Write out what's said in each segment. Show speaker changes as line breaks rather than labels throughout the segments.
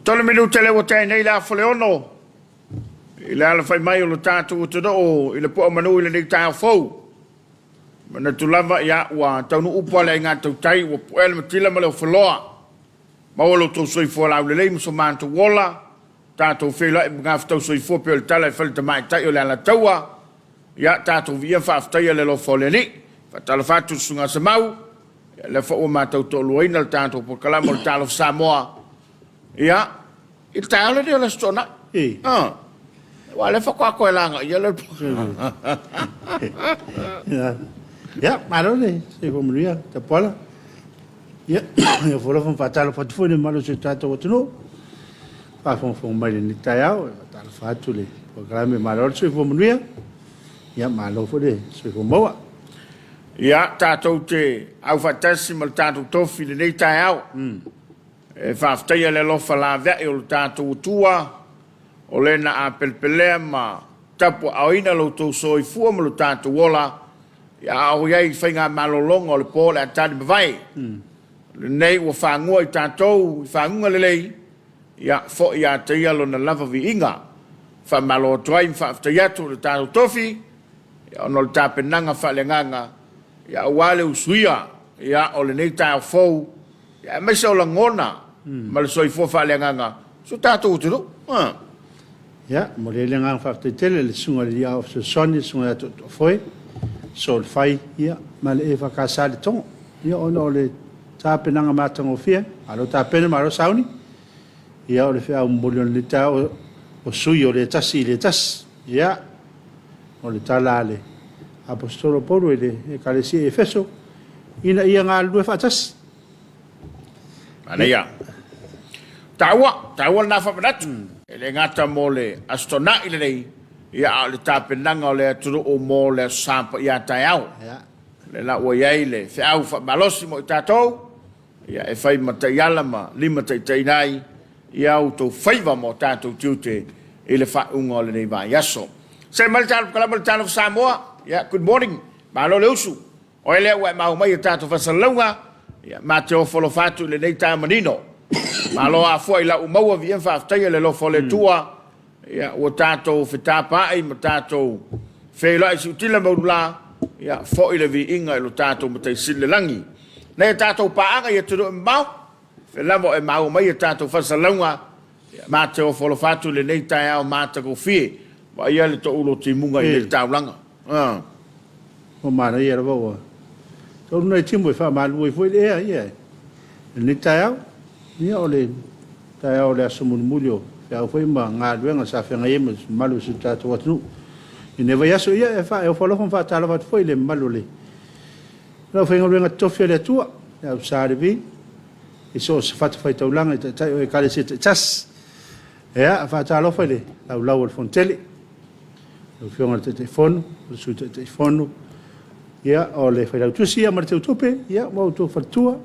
Tole minuta le wotai nei la foleono. Ila la fai mai o lo tātou te do ila po manu ila nei tāo fau. Mana tu lava ia wa taunu upa le ngā tau tai wa puel matila ma leo whaloa. Mawalo tau soi fua lau le leimu so mātu wola. Tātou whela e mga whtau soi fua peo le tala e whalita mai tai o le ala taua. Ia tātou via whaaftaia le lo fole ni. Whatala whātu sunga sa mau. Le whaua mātou tō luaina le tātou po kalama le Talofa Samoa. Ia, i tāle ni o le stona. Wa le whakua koe langa, ia le
Ja, marone, se komunia, te pola. Ja, eu vou levar para o telefone, mas eu trato o outro. Para fomos mais ni taiau, tá fato le. O grame marone se komunia. Ja, malo foi se Samoa.
Ia, tātou te au fatasi mal tātou tofi le nei taiau. E whaaftaia le lofa la vea o le tātou tua. O lena a pelpelea ma tapu aoina lo tau soi fua ma lo tātou wola. Ia au iai whainga malolonga o le pōle a tādi mawai. Le nei ua whangua i tātou, i whangunga le lei. Ia fo i a teia lo na lava vi inga. Wha malo tuai mi whaaftai atu le tātou tofi. Ia ono le tāpenanga whalenganga. Ia wale usuia. Ia o le nei tāo fau. Ia maisa o la ngona. Ma le soi fua whalenganga. So tātou uturu.
Ja, maar de hele gang van de tele, de zongen die af de zon is, zongen het voor, zo de fai, ja, maar even kassaal de tong, ja, onole tapen aan de matang of vier, allo tapen maar ook sauni, ja, de veel miljoen liter of suyo de tas, ja, ole talale, apostolo Paulo de Ecclesia Efeso, ina ia ngal dua fatas,
mana ya, tawa na fa bedat. Le ngata mole astona ile nei ia le tapenanga o le aturu o mo le sampa ia taiau le la o iaile fe au fa balosi mo tatou ia e fai mata yala ma lima tai nai ia o to faiva mo tatou tiute ile fa ungo le nei va yaso se mal tal kala mal Talofa Samoa ia good morning malo le usu o ele wa ma mai tatou fa salunga ia ma te o folo fatu le nei tamanino malo a foi la umaua vien whaaftaia le lofo le tua ia ua tātou whetapa ai ma tātou whela i siutila maurula ia foi le vi inga i lo tātou ma tei sile langi nei tātou paanga ia turu mbao whelamo e mau mai ia tātou whasalaunga ma te o wholofatu le nei tai au ma te ko fie wa ia le to ulo timunga i le taulanga
o mana ia rawa wa tau nei timu e wha malu e foi le ea ia le tai au ia ole tai au le asumun mulio ia foi ma ngā luenga sa whenga e malu su tātou atunu i newa yaso ia e wha e o whalofon wha Talofa tu foi le malu le lau whenga luenga tofi le tua ia usare vi i so se fatu whai taulanga i tai o e kare se te tas ia wha Talofa le lau al fontele lau whionga te fono su te fono ia o le whai lau tusi ia mara te utope ia wau tō whatua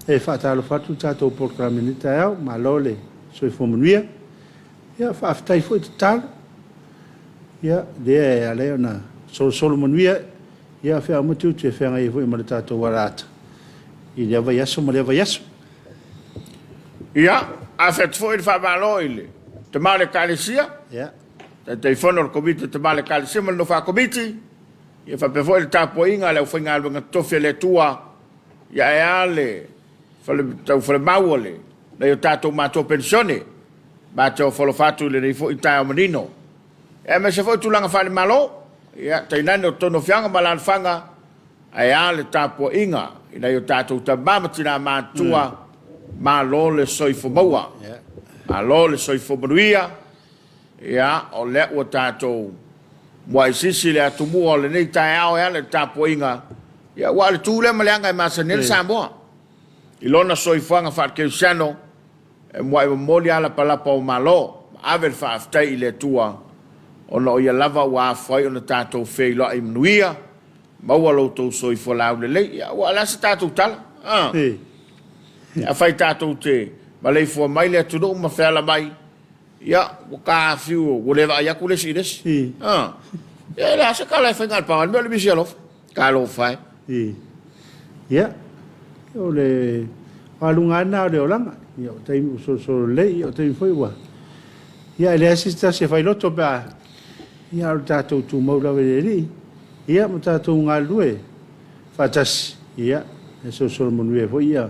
e fa Talofa tu tātou porkaminita au ma lole so i fomunia ia fa aftai foi tal ia de ale ona solo monuia ia fa mutu te fa ngai foi ma tātou warata i le va yaso ma le va yaso
ia a fet foi fa baloile te male kalesia
ia
te fono komiti te male kalesia ma no fa komiti ia fa pe foi tapo inga le foi ngal nga tofe le tua ia e ale fale mauole na yo tātou mātou pensione mātou whalofatu le nei fo i tai o manino e me se fo tūlanga whale malo ia tainane o tono whianga malan whanga ai ale tāpua inga i na yo tātou ta mamatina mātua malo le soifo maua malo le soifo manuia ia o le ua tātou mua i sisi le atumua o le nei tai ao e ale tāpua inga ia ua le tūle maleanga i Missionary Samoa I lona soifuanga whaakeusiano e mua iwa moli ala palapa o malo ave whaaftai I le tua ona o ia lava ua awhai ona tātou wheila I manuia maua loutou soifua lau le lei ia ua alasa tātou tala ia whai tātou te maleifua mai le atunu ma wheala mai ia ua ka whiu ua lewa ai aku lesi lesi ia le asa ka lai whaingal pangal mea le misi alof ka lo whai
ia o le alunga na o le olanga ia o tai so le o tai foi wa ia le assista se fai loto ba ia o tatou tu mau la veri ia mo tatou ngalue fatas ia e so monue foi ia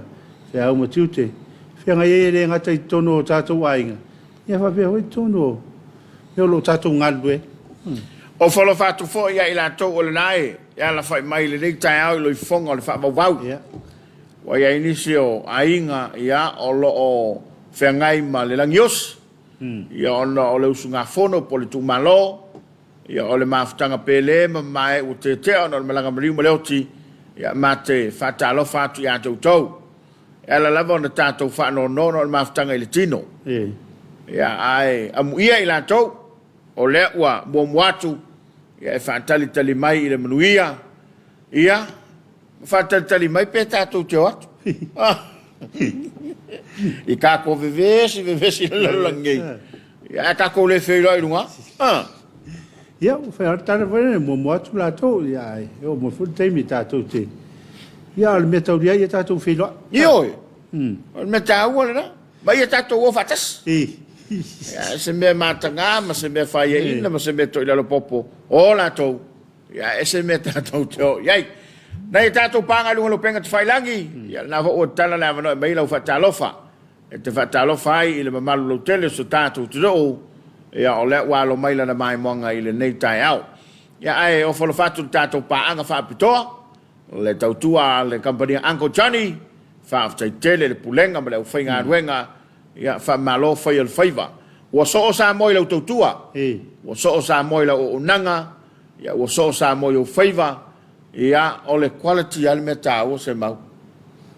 fe au mo tiute fe nga ye le ngata tono tatou ainga ia fa pe hoi tono yo lo tatou ngalue
o folo fatu fo ia ila to o le nai ia la fai mai le dei tai au lo fonga le fa vau
ia
wa ia inisio ainga ia o lo o fengai ma le langios ia ona o le usunga fono po le tumalo ia o le mafutanga pele ma mai o te ona le malanga mariu ma leoti ia mate fatalo fatu ia tautou ia la lava ona tatou whaano no le mafutanga i le tino ia ai amu ia i la tau o le ua muamuatu ia e whaatali mai i le manuia ia whaatali mai pe tatou te atu i kako vevesi lalangei ia kako le whaila i runga
ia o fa tana vene mo atu la to ia o mo fu te mi tatou te ia le metau dia ia tatou whaila
io o me tau ona ma ia tatou o fatas ia se me matanga ma se me faia ina ma se me to ila lo popo o la to ia ese me tatou te ia na ia tatou panga lunga lo penga te whailangi ia na o tala na vano mai lau Talofa e te Talofa ai i le mamalu lo tele so tatou te do ia o le walo mai lana mai monga i le nei tai au ia ai o folo fatu tatou paanga whaapitoa le tautua le kampania Uncle Johnny whaaftai tele le pulenga ma le au whainga ruenga ia whamalo whai al whaiva ua so o sa moi lau tautua ua so o sa moi lau o nanga ia ua so o sa moi o whaiva ia o le quality al me tau se mau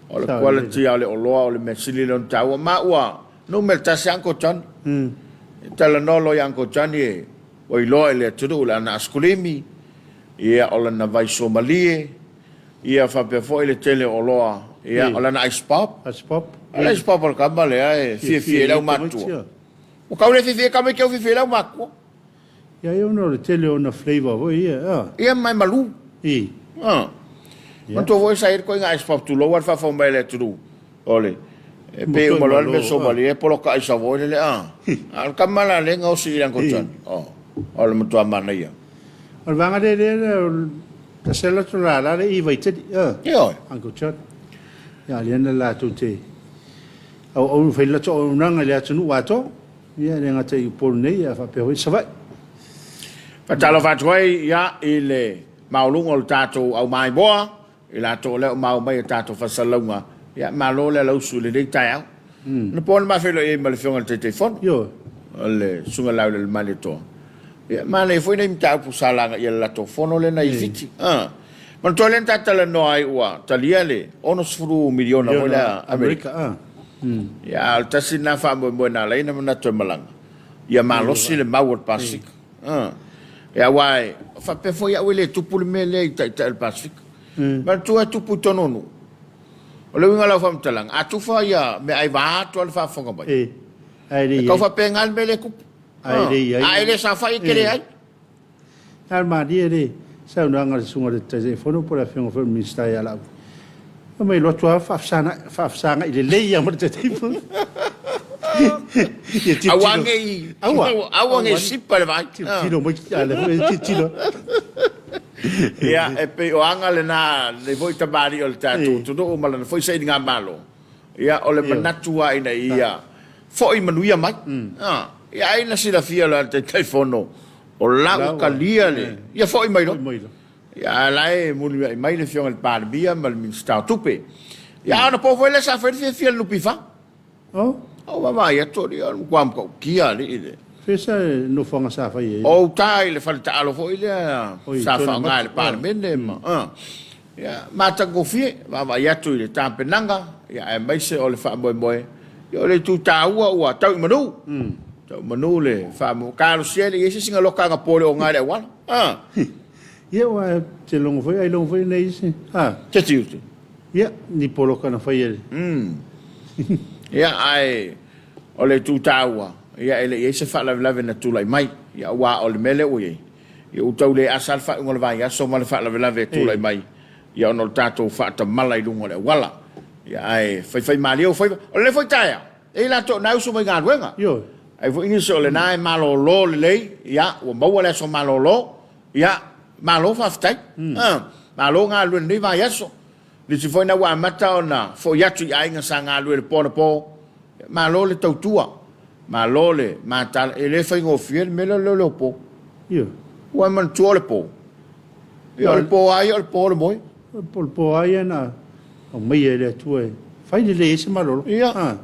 o le quality al o loa o le mesili lon tau ma ua no me tasi Uncle Johnny tala nolo i Uncle Johnny e o i loa le turu la na askulimi ia o na vai somalie ia whapefo i le tele o loa ia o na ice pop ice pop o kama le ai fie lau matua o kaule fie kama ke o fie lau matua
ia eu no le tele o na flavor ho
ia mai malu ma to voi sair ko ice pop tu lo war fa mai le turu ole e pe o malo me somalie polo ka isa voi le al kama la le ngau si Uncle Johnny o le mutua mana ia
o vanga de ta sela tu la le i vai te Uncle Johnny ia le la tu te au fai la to nanga le atu wa to ia le ngata i pol nei ia fa pe hoi sa vai
pa talo fa toi ia ile maulungo le tatou au mai boa i la to le mau mai tatou fa salunga ia malo le lau su le dei tai au na pon ma felo e ma le fionga te telefon le sunga lau le male to ia ma le foi nei tau pu salanga ia la to fono le na i fiti ma to le tata no ai ua talia le ono sfuru miliona mo la America ia al tasina fa mo na le na na to malanga ia malo si le mau Pacific ia wai fa pe foi ia le tupu le mele tai el Pacific ma tu pu tononu o le winga la fam talang atu fa ia me ai va to al fa fonga bai
ai ri
ka fa pengal mele ku ai le sa fa i kele ai
al ma di ri sa no anga sunga de telefono por la fiong for ministra ya la o me lo tua fa sanga ile le ya mo te telefono
awange sipa le vai
tino mo ale tino
ia e pe o anga le na le voi tabari o le tatu tu do mala foi sei nga malo ia o le manatua ina ia foi manuia mai ia ina sila fia la te telefono o la kalia le ia foi mai lo ia lai muli mai le fiong el par bia mal min sta tupe ia na po foi le sa fia lu pifa o mama ia to dia kwam ko kia le ile
fesa no fonga sa fa ye
o tai le falta alo fo ile sa fa ngal par mende ma ya mata go fie mama ia to ile tampe nanga ya mai se o le fa boy yo le tu ta ua tau manu le fa mo kalo siele ye singa loka nga pole o ngale wan
ye wa te longo foi ai longo foi nei se
te tiuti
ye ni polo kana fa ye
ya ai o le tu ta ua ia ele ia se fa la na tu lai mai ia wa o le mele o ye ia u tau le asal fa ngol vai ya so mal fa la tu lai mai ia no tato fa ta malai lungo le wala ia ai fai malio fai o le foi taia e la to na uso mai ngā ruenga.
Yo.
Ai fu ingi so le nai malolo le lei, ia, ua maua le so malolo, ia, malo whaftai. Malo ngā luen ni vai aso. Ni si foi na wa mata o na, fo yatu i ainga sa ngā luen po na po, malo le tautua, malo le, matala, e le fai ngofia, me le po.
Yo.
Ua man tua le po. Ia le po ai, le po le moi.
Po ai na, o mai e le tue. Fai le ese malolo.
Ia.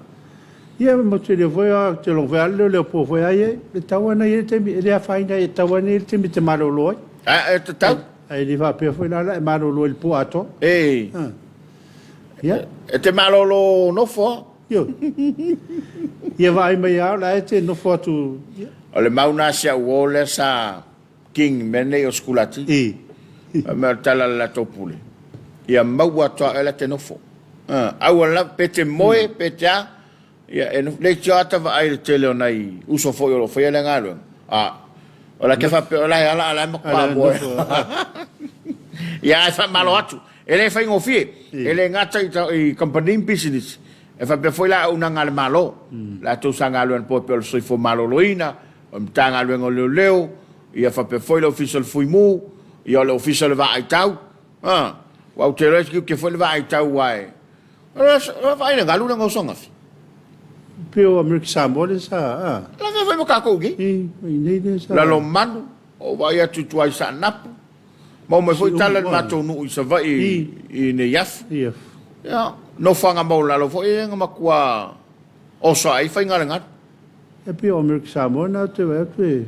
Ia mo te le foi a te long vai le po foi ai, le taua na ia te mi, le a fai na e taua ni te mi te malolo ai.
E te tau.
Ai li va pe foi la e malolo il po ato.
E.
Ia.
E te malolo no fo.
Yo. Ia vai mai au la e te no fo tu.
O le mauna sia uole sa king mene o skulati. Me tala la topule. Ia maua toa ele te nofo. Au ala pete moe, pete a. Ia e le tiata va ai te leo nei uso foi o foi ele ngalo. O la ke fa pe o la ala makwa boe. Ia e fa malo atu. Ele fa ngofie. Ele ngata i company business. E fa pe foi la una ngale malo. La tu sangalo en po pe soi fo malo loina. Tanga luengo leo. Ia fa pe foi le official fui mu. Ia le official va ai tau. Wa te rescue ke foi le va ai tau wai. Vai na galu na ngosonga.
Pio America Samoa le sa.
La vai mo ka ko gi.
Nei sa.
La lo manu o vai atu tu ai sa napu. Mo me foi tala ma to nu i sa vai i ne yaf. Ya, no fanga mo la lo foi nga makua. O sa ai fai ngara.
E pio America Samoa na te wa te.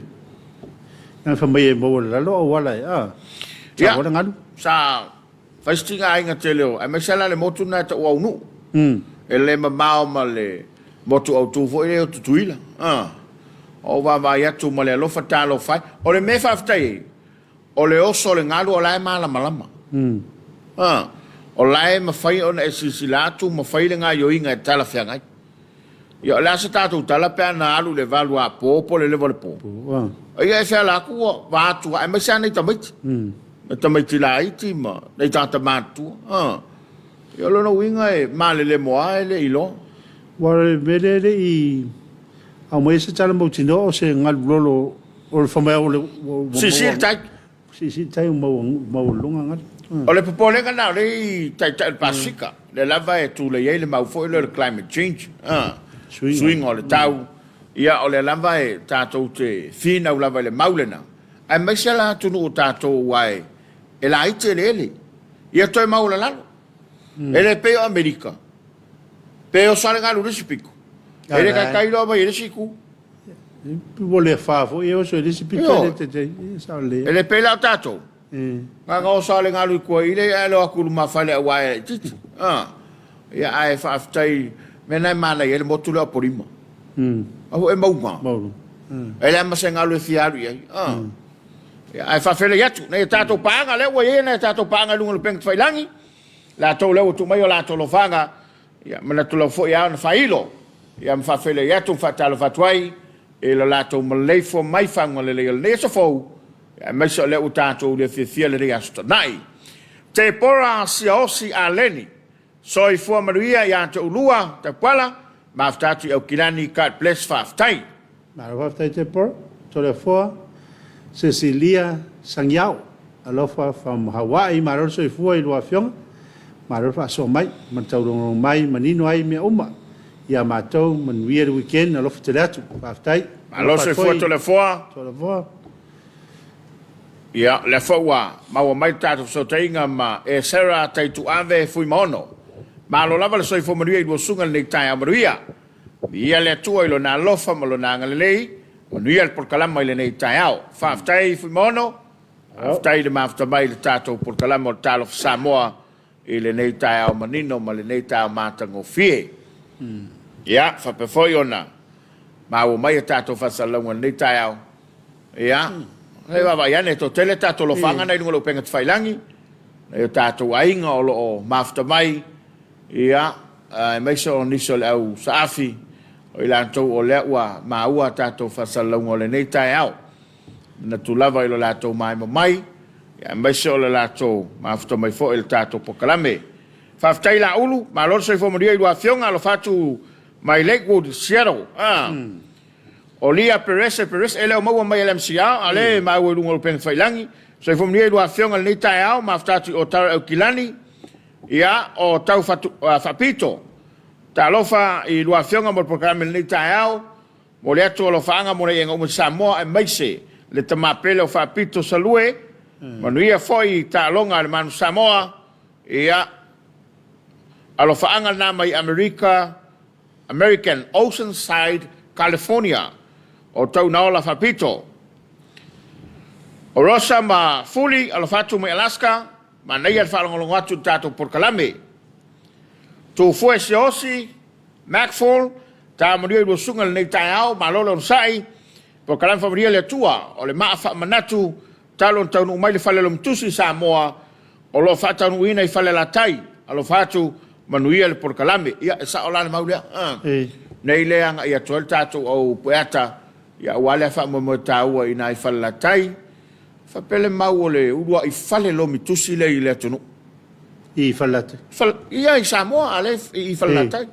Na famai mo la lo wala
ya. Sa fastinga ai nga te leo. Ai me sala le motu na te o nu. Ele ma mau ma le motu au tu foi le tu tuila. O va ya tu ma le lo fatalo fai. O le me fa ftai. O le oso le ngalu o lai mala malama. O lai ma fai ona e sisilatu ma fai le nga yo inga e tala fianga. Yo la se tatu tala pe na alu le valu a popo le levo le popo. Ia e fea la kua va tu ai me sa nei tamit. Tamit la iti ma nei tata matu. Yo lo no winga e male le moa le ilo.
Wale vede i a mo se tala mo tino o se ngal lolo o fama o le
si tai.
Si tai mo lunga ngal.
O le popo le kana le tai pasifika. Le lava e tu le le mau foi le climate change. Swing o le tau. Ia o le lava e tātou te whina ulava le maulena. Ai maisa la tunu o tātou wai. E la ite le ele. Ia toi maula lalo. Ele peo Amerika. Peo sale ngalu resipiku. Ele ka kailo ba ele siku.
Vole fafo e o so ele sipiku te sale.
Ele pe la tātou. Nga o sale ngalu ko ile alo akulu mafale wai titi. Ia ai fa aftai mena mana ele motu le porima. Aho e maunga. Ele ama se ngalo e fiaru ia. Ai fa fele yatu. Nei tato panga le wa ye nei tato panga lunga le peng failangi. La to le tu mai la to lo fanga. Ia mana to lo fo ia na failo. Ia ma fa fele yatu fa talo fa twai. E la to ma le fo mai fanga le le so fo. Ia mai so le u tato le fia le ria sto nai. Te pora si osi aleni. So i fo maria ia to ulua te pala. Maftatu au kilani kat bless faftai.
Faftai te por, to le foa, Cecilia Sangyao, alofa from Hawaii, maror so i fua i lua fionga, maror fa so mai, man taurong mai, manino ai mea uma, ia matou, man weird weekend, alofa te leatu, faftai.
Maror so i fua to le foa.
To le foa.
Ia, le foa, maua mai tatu so teinga ma e sera taitu ave fui maono. Ma lo lava le soi fo maria i lo sunga le tai a maria. Ia le tua i lo na lofa ma lo na ngalei. Manuia por kalama i le nei tai au. Faftai fu mono. Faftai le mafta mai le tato por kalama o Talofa Samoa i le nei tai au manino ma le nei tai au matango fie. Ia, fa pe foi ona. Ma o mai tato fa salonga nei tai au. Ia. Hei wa vai ane to tele tato lo fanga nei ngolo penga tfailangi. Nei tato ainga o lo mafta mai. Ia, mai so niso le au saafi, o ila antou o lea ua maua tātou whasalongo le nei tai au. Na tu lava ilo lātou mai mai, ia mai so le lātou maafto mai fo il tātou pokalame. Whaftai la ulu, ma lor soi fo maria ilo a fionga lo fatu mai Lakewood Seattle o lia Perez ele o maua mai LMCA ale mai o lungo pen failangi so fo mnie do afionga ni tai au ma ftatu o tar o kilani ia o tau fapito Talofa i do afionga mo programa ni tai au mo le atu lo fanga mo le ngo Samoa e maise le tamapele o fapito salue manuia foi talonga le manu Samoa ia alo fanga na mai American Oceanside California o tau naola fapito o rosa ma fuli alo fatu mai Alaska ma nei al falongolongo atu tato por kalame tu fue se osi Macfall ta manuia do sunga nei taiao ma lolo sai por kalam fabria le tua o le maafa manatu talon tau no mai le fale lom tusi Samoa o lo fata no ina i fale la tai alo fatu manuia le por kalame ia sa ola maulia nei le anga ia tol tatu o poeta ia wale fa mo tau ina i fale la tai fa pele mau le udua i fale lo mitusi le tonu
I falate.
Ia i Samoa ale i fale la tai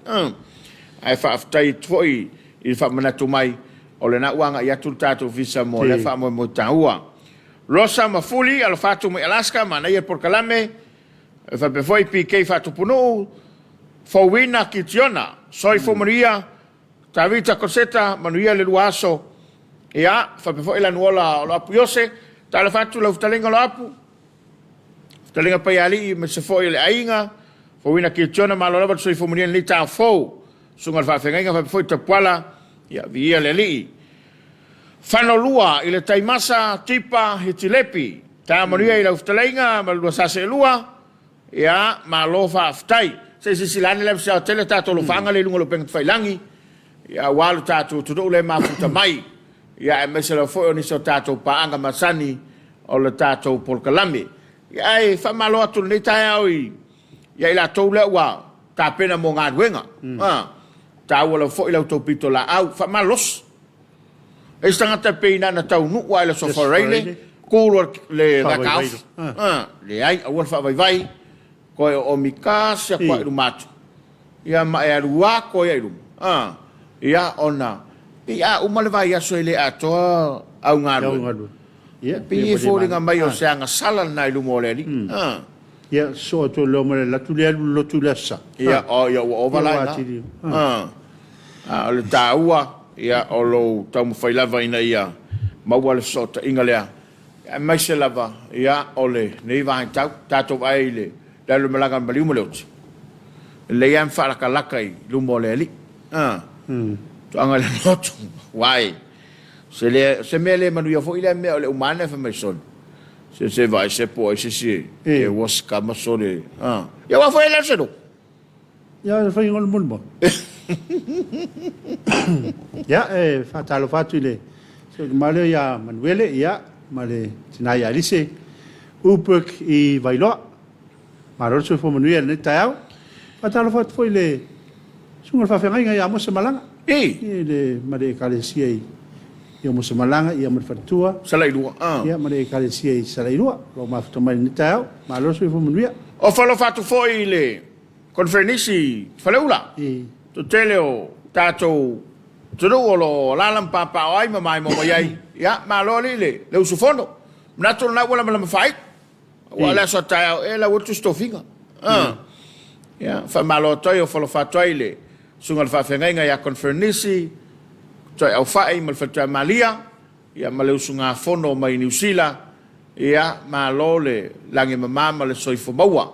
ai fa aftai toi i fa manatu mai o le na uanga ia tu tatu visa mo le fa mo taua Rosa mafuli al fatu mai Alaska mana ia por kalame fa pe foi PK fatu puno fowina kitiona soi fomaria tavita coseta manuia le luaso ia fa pe foi la nuola lo apiose tala fatu lo talenga lo apu talenga pa ali me se foi le ainga fowina kitiona malo lo soi fomaria ni ta fo sunga fa fenga fa foi tapala ia via le li Fanolua i le taimasa tipa hitilepi. Ta manuia i la uftalenga ma lua sase lua. Ia ma lofa aftai. Se silane le psa tele tato lo fanga le lungo lo peng failangi. Ia walu tato tudo le mafuta mai. Ia mese lo foi ni so tato paanga masani o le tato por kalame. Ia e fa malo atu ni tai au i. Ia ila tou le wa ta pena mo ngadwenga. Ta wala foi la utopito la au fa malos. E stangata peina na tau nu wa le sofa reile kulo le rakau le ai a wolfa vai ko o mikasa ko i matu ia ma e rua ko i ru ia ona ia o male vai aso ile ato au ngaru ia pi folinga mai o sanga sala na i lumo le
ia so to lo male la tu lo tu la sa
ia o vala le taua ia o lo tamu fai lava ina ia maua le sota inga lea mai se lava ia o le nei vai tau tato vai le le malanga maliumo leoti le iam whalaka lakai lumo le ali to anga le notu wai se me le manu ia fo ile me o le umane fa mai son se vai se po se e was kama sole ia wa fo ile se do
ia fa ngol mulmo ya fatalo fatule so male ya manuele ya male tinaya lise upek I vailo maro so fo manuele ne tao fatalo fat foi le sunga fa fenga ya mo se malanga le male kalesia ya mo se malanga ya mo fatua
salai dua
ya male kalesia salai dua lo ma fto mai ne tao maro so fo manuele
o falo fatu foi le conferenisi faleula to teleo tato tudo lo lalam papa ai mai mo ai ya ma lo le usufono nato na wala ma fai wala so ta e la wutu stofinga ya fa malo toyo folo fa toile sungal fa fenga ya conferenisi to au fa ai mal fa malia ya ma le usunga fono mai New Zealand ya ma lo le lange mama le soifo bawa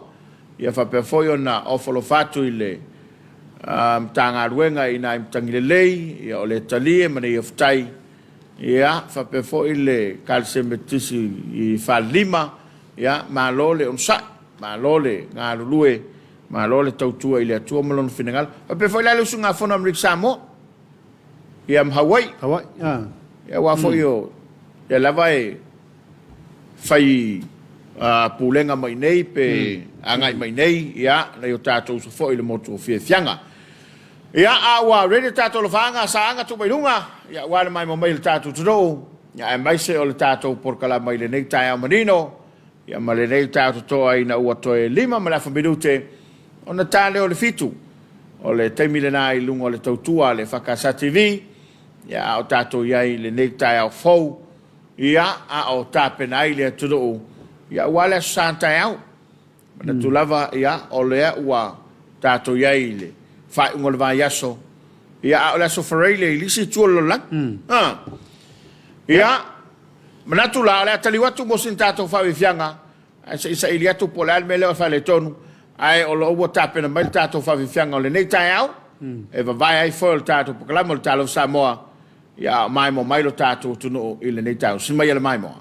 ya fa pe foyo na o folo fa toile tanga ruenga ina tangilelei ya ole talie mane yoftai ya fa pe fo ile kalsemetisi I fa lima ya malole onsa malole ngalue malole tautua ile atua malon final fa pe fo ile lu sunga fona America Samoa ya Hawaii ya wa fo yo ya lavai fai pulenga mai nei pe angai mai nei ya na yo tato so fo ile moto fianga ia awa rede tato lo fanga sanga tu bailunga ia wala mai mo mail tato tudo ia mai se o tato por kala mai le nei tai amanino ia male nei tato to ai na uato e lima mala fa minute ona tale o le fitu o le taimile nā I lunga o le tautua le whakasa TV, ia o tātou iai le neitai au fau, ia a o tāpena ai le aturu, ia wale santai au, mana tu lava ia o lea ua tātou iai le whai unga le vai aso, ia a o le aso wharei le ilisi tua lo lang, ia, mana tu la o le atali watu mo sin tātou whai whianga, isa ili atu po le alme leo whai le tonu, ai o lo ua tāpena mai tātou whai whianga o le neitai au, e vai ai whai le tātou pokalama le Talofa Samoa, ia mai mo mai lo tātou tunu I le neitai au, sin mai ele mai moa.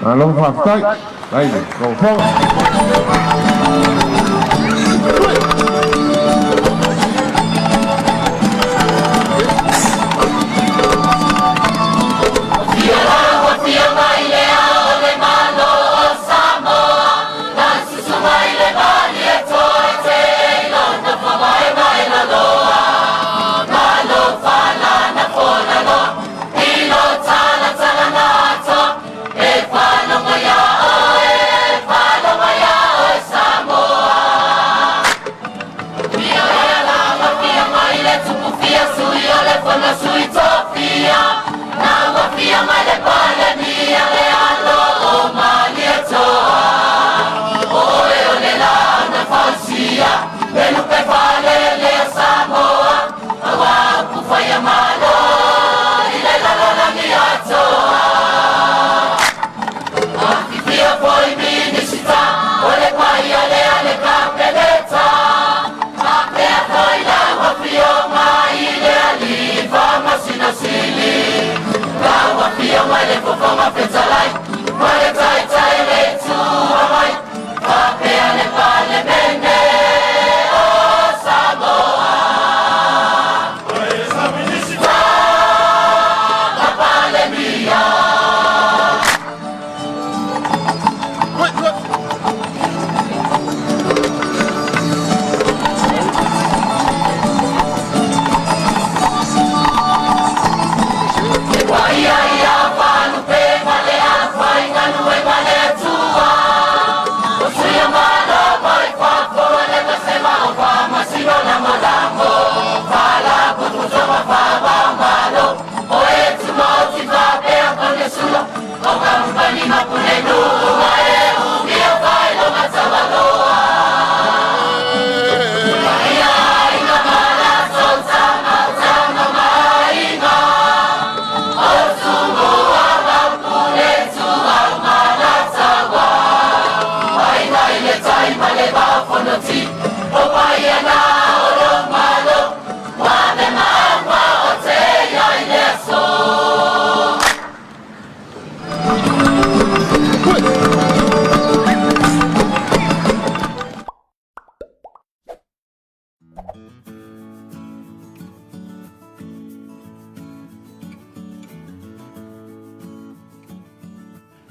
Talofa stai, dai, go forward.
Samoa.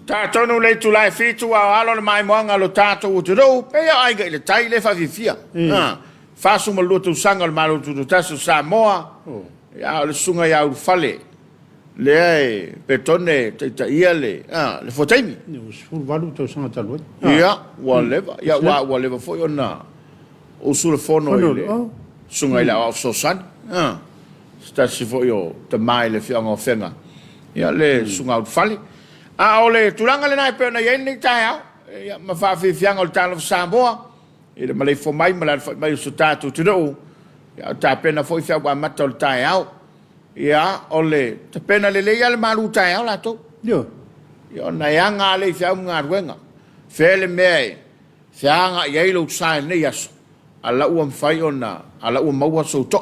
Tātou no le tu lai fitu a alo le mai moanga lo tātou o te rou, pea ai ga le tai le whawhiwhia. Whasu ma lutu sanga le malo tu tasu Samoa, ia le sunga ia uru whale, le ai petone te ta ia le whotaimi.
Sul valu tau sanga talu.
Ia, wa leva foi ona o sule fono ile sunga ile au sosan. Stasi foi o te mai le fianga o fenga. Ia le sunga uru whale. Ole tulanga le nai pe na yen ni tai au. Ia ma fa fi fianga o Talofa Samoa. Ile ma le fo mai ma la mai su tatu tu do. Ia ta pena foi fia wa mata o tai au. Ia ole ta pena le ia le malu tai au la to.
Yo.
Ia na yanga le fia nga ruenga. Fele me. Fianga ia lo sai ne yaso. Ala u fai ona, ala u maua so to.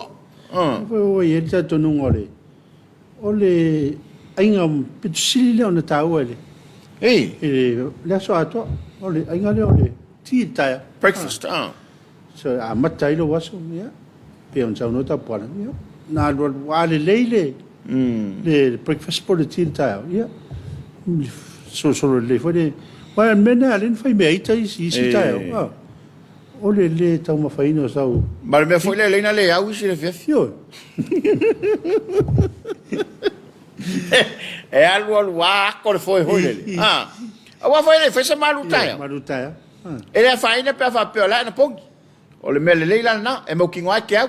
O ye ta tonu ngole. Ole ainga pitsili le ona tau ele. Le so ato. Ole ainga le ole. Ti tai.
Breakfast,
So a matai lo waso ya. Pe on sa no ta pala. Ya. Na lo wale leile. Le breakfast por ti tai. Ya. So le foi wa mena alen fai me tai si tai. Ole le tau ma fai no sau.
Ma me foi le leina le au si le fio. E algo algo le foi hole. Awa foi le fesa malutaia.
Malutaia.
Ele fai ne pe fa pe la na pongi. Ole me le leila na e mo kingo ai au.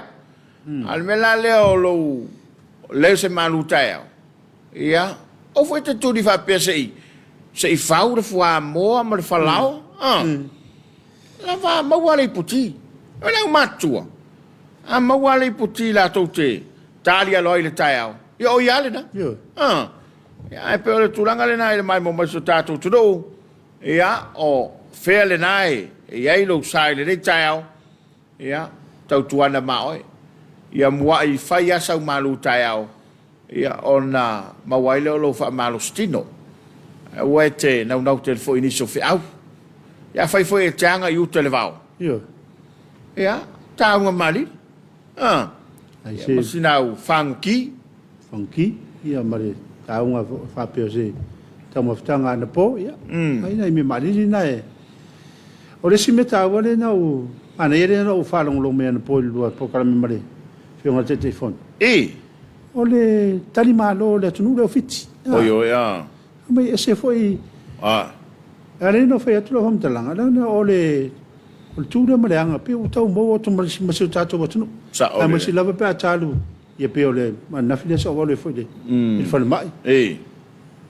Al me la le o lo le se malutaia. Ia, o foi te tu di fa pe sei. Sei fau de foi mo ma le falao. La va mawale puti. Ole matua. A mawale puti la tote. Talia loi le taiao. Yo yale na.
Yo.
Ya e pe ole tulanga le nai le mai mo mai so tatu tu do. Ya o fe le nai. Ya i lo sai le taiao. Ya tau tuana mai. Ya mua i fai asa malu taiao. Ya ona mawaile o lo fa malu stino. Wete na una te fo inicio fe au. Ya fai foi e tanga i uta le vau.
Yo.
Ya, ta unha mali.
Ai se
Sinau fanki.
funky. Ia mare ta unha fa pe se. Ta mo ftanga na po, ya. Ai nei me mali ni na e. O le si meta wale na o ana ere na o fa long me na po lu po kala me mare. Fi nga te telefon. O le tali malo le tunu le fiti.
Oyo ya.
Mai ese foi ale no foi atu hom talanga na ole o tuure maleanga pe o tau mo o to masu tato o tunu a masi lava pe atalu ia pe ole na file so ole foi de il fa mai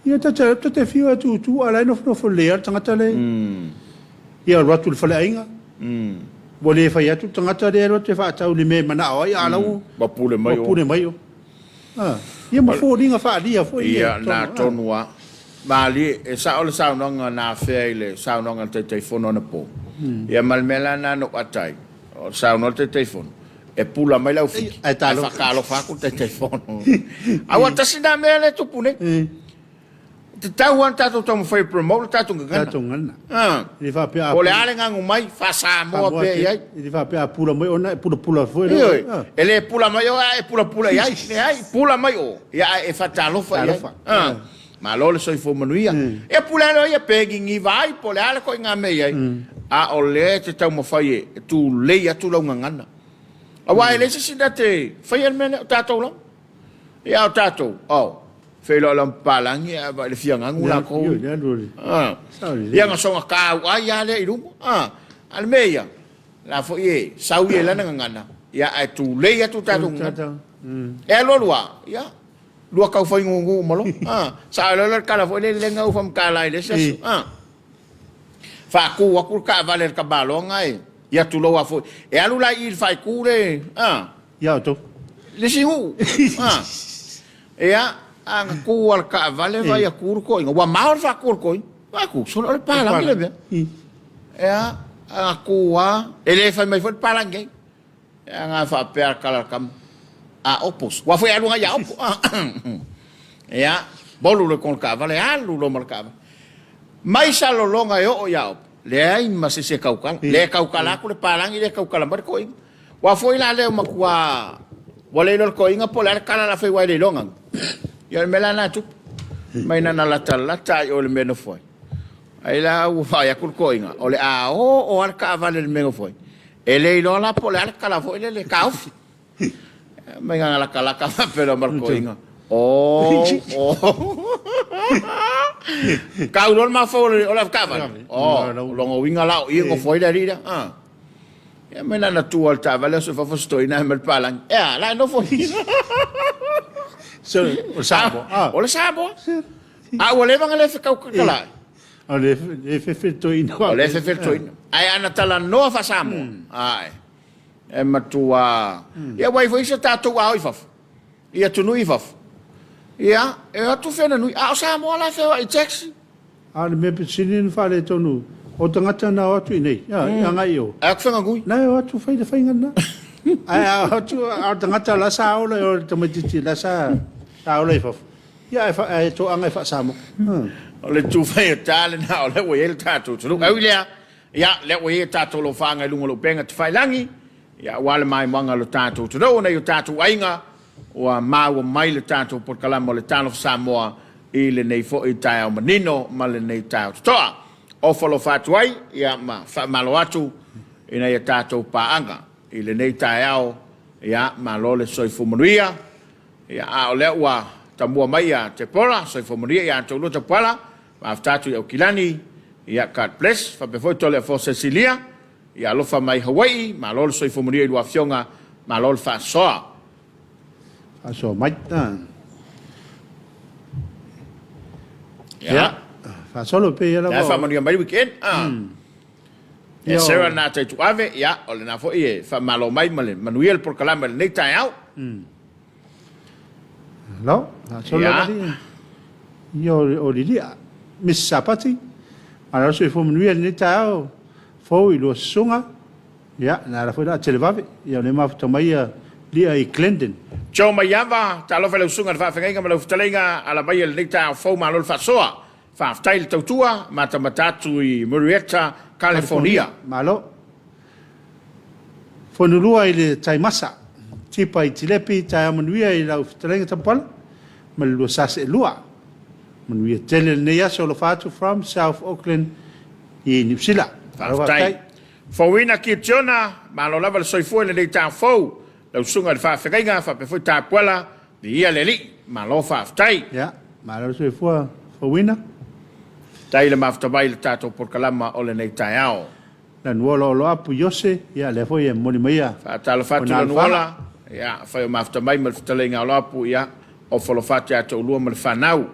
ia te fio tu ala no fo le tanga tale ia ratu fa ainga Bole fa ya tu tangata de ro te fa tau ni me mana o ya la u
ba pule mai o
ia mo fo dinga fa dia fo
ia na tonua mali e sa o sa no na fele sa no te telefono na po ia malmela na no atai o sa no te telefono e pula mai la u fi
e talo
fa calo fa con te telefono awa tasina mele tu pune te tau anta to tomo foi promote tatu ngana
ni fa pe
ole ale ngangu mai fa sa mo pe ai
ni fa pe pula mai ona pula foi
ele pula mai o e pula ai ai pula mai o ya e fa Talofa ai ma lole soi fo manuia e pula no ia pegi ngi vai pole ale ko nga me ai a ole te tau mo fai tu le ya tu lo ngana awa ele se sidate fai el mene tato lo ya tato Felo lam palang ya ba le fianga ngula ko. Ya nga songa ka ai ya le irum. Al meia. La fo ye, sau ye la ngana. Ya ai tu le ya tu ta tu. E lo lua, ya. Lua ka fo ngungu malo. Sa lo ka la fo le nga fam ka lai le sesu. Fa ku ka valer ka balo ngai. Ya tu lo fo. E alu la il fai ku le.
Ya to.
Le singu. Ya ang kuwal ka vale vai a kurko inga wa maor fa kurko wa ku so le pala le be ya a kuwa ele fa mai fo pala ngai nga fa per kala kam a opos wa foi alu ya opo ya bolu le kon ka vale alu lo marcava mai sa lo longa yo ya le ai ma se kaukala le kaukala ku le pala ngi le kaukala mar ko wa foi la le ma kwa wale lo ko inga polar kala la foi wa le longa ya me la na tu mai na la tala ta o le meno foi Ai la u fa ya kul koinga. O le a o al ka vale le mengo foi. E le ilo la po le al ka la foi le ka ufi. Me nga la kala ka pero mar koinga. Oh. Ka ulon ma fo o la ka vale. Oh, longo winga la o ingo foi le rida. Ah. Ya me na tu al ta vale so fa sto ina mer palang. Ya, la no foi.
So, o sabo.
O le sabo. Ah, o le vanga le fa ka la.
O le fe toina.
O le fe toina. Ai ana tala no fa samo. Ai. E matua. Ia wai foi se tatu au i faf. Ia tu nui faf. Ia, e atu fena nui. A o samo la fe i taxi.
A le me pisinin fa le tonu. O tangata na atu i nei. Ia ngai o.
A kwenga ngui.
Na o atu fai de fai ngana. Ai atu a tangata la sa o le o tamatiti la sa. Ta o le faf. Ia e to anga fa samo.
O le tu fai tale na o le wo el tatu. Tu au ia. Ia le wo e tatu lo fanga lungo lo penga te fai langi. Ia wale mai manga lo tatu. Tu do na yo tatu ainga o ma o mai le tatu por kalamo le Talofa Samoa i le nei fo i tai o manino ma le nei tai o toa. O folo fatu ai ia ma fa malo atu ina ia tatu paanga i le nei tai au ia ma lo le soifu manuia ia a o le ua tamua mai a te pora soifu manuia ia to lo te pala ma tatu ia o kilani ia kat place fa pe foi tole fo Cecilia ia lofa mai Hawaii ma lo le soifu manuia i lua fionga ma lo le fa soa
so mai ta.
Ya.
Fa solo pe ya la.
Ya fa manuia mai weekend. E sera na te tu ave ya o le na fo e fa malo mai male manuel por kalama le tai au.
No, solo ya. Yo o dia. Miss Sapati. Ara so fo manuel le tai au. Fo i lo sunga. Ya, na la fo da televave. Ya le ma fo mai lia i Clinton.
Cho mai yava Talofa le sunga fa fenga ma le ftalenga ala mai le ta fo ma lo fa soa. Fa ftail tautua mata matatu i Murrieta, California.
Malo. Fonulua i le taimasa. Tipa i tilepi tai manuia i lau ftalenga tampala. Ma le lua sase lua. Manuia tele le neia so lo fatu from South Auckland i New Zealand.
Fa ftai. Fowina ki tiona ma lo lava le soifua le ta fo. Lau sunga le fa fenga fa pe foi ta pola di ia le li ma lo fa ftai.
Ya, ma lo soifua fowina.
Tai le mafta mai le tato por kalama o le nei tai au.
La nuola lo apu yose, ya le foi e moni maia.
Fa talo fatu la nuola, ya fa o mafta mai mal ftalenga lo apu ya o folo fatu ya to lua mal fanau.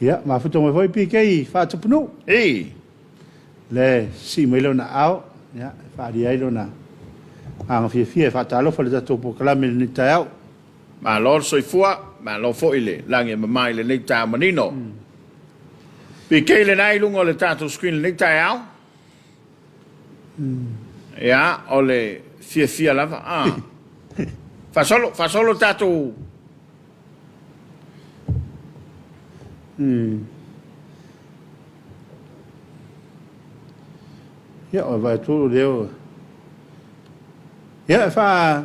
Ya, ma futo mo foi PK fa to punu. Le si melo na au, ya, fa di ai lo na. Ang fie fa talo fa le tato por kalama ni tai au.
Ma lo soifua, ma lo fo ile lange mai le nei tai manino. Pike le nai lungo le tato screen le tai au. Ya, o le fia lava. Fa solo tato.
Ya, o vai tu leo. Ya, fa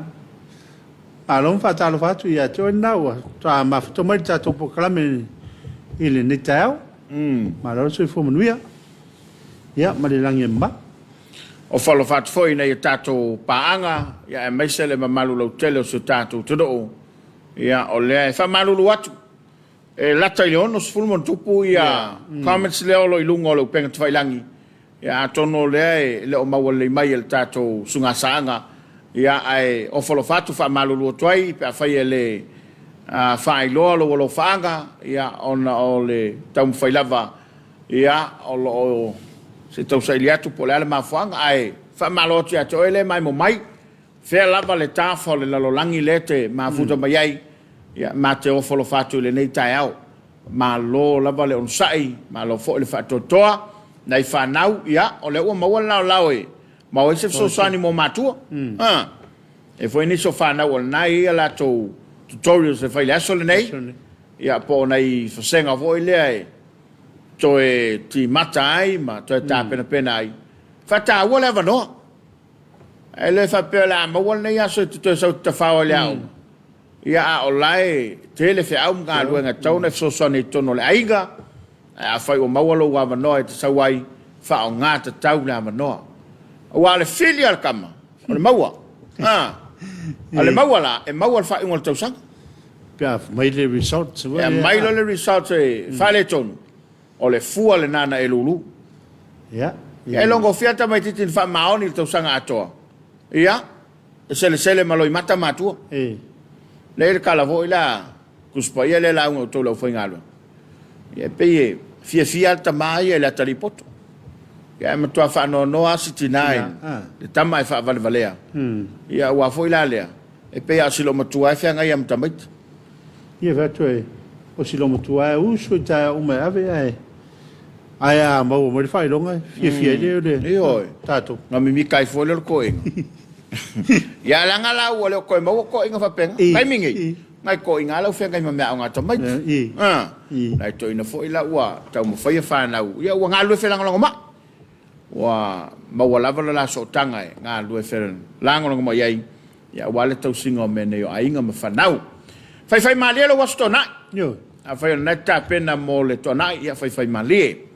alon fa talo fa tu ya to na wa. Ta ma to mai tato po kalame ile ni tai au. Ma lo so fo manuia. Ya, ma le langi ma.
O falo fat foi na tato paanga, ya e mesele ma malu lo tele so tato todo. Ya o le fa malu lo atu. E la tailon os fulmon tupu ya comments le lo ilungo lo penga tfai langi. Ya tono le o mawale mai el tato sunga sanga. Ya ai o falo fatu fa malu lo twai pe fa ele fai lo fanga ya ona ole tam fai lava ya o se tau sai liatu po le ale mafanga ai fa maloti a to ele mai mo mai fe lava le tafo le lalolangi lete ma futa mai ai ya ma te o folo fatu le nei tai au ma lo lava le on sai ma lo fo le fatu toa nai fa nau ya o le o ma wala lawe ma o se so sani mo matu e foi ni so fa nau nai ala to tutorials e fai le aso le nei ya po nei fasenga vo ile ai to e ti matai ma to ta pena ai fata whatever no ele fa pela ma wol nei aso to so ta fa ole au ya o lai tele fe au nga luenga tau ne so so ni tono le aiga a fai o mawalo wa manoa te sawai fa o ngā te tau na manoa. Wa le fili al kama, o le maua. Ale maua la, e maua fa ingo le tausanga.
Pia mai le result.
E mai le result e fale tonu. O le fua le nana e lulu.
Ya.
E longo fiata mai titin fa maoni le tausanga atoa. Ia, e sele maloi mata matua. Le kalavo ila, kuspa ia le la ungo tau lau fai ngalo. E peye, fia ta mai e la talipoto. Ia ma tua fa noa sitinai. Le tama e fa valea. Ia ua foi la lea. E peye asilo matua e fia ngai am tamait.
Ia vatua o silo matua e uso i tae ume ave ai. Ai a mau mo fai longa, fia le.
Io.
Tato.
Na mi kai foi le koe. Ia langa la o le koe mau koe nga fa penga. Kai mingi. Ngai koe nga la fia ngai ma mea nga tamait. Nai to ina foi la ua tau mo fai fa na u. Ia ua ngalu fe langa ma. Wa mawalava la so tanga e nga lu e fer langa nga iai. Ia wale tau singo me ne o ainga ma fanau. Fai malie lo wastona.
Yo.
A fai na ta pena mo le tona ia fai malie.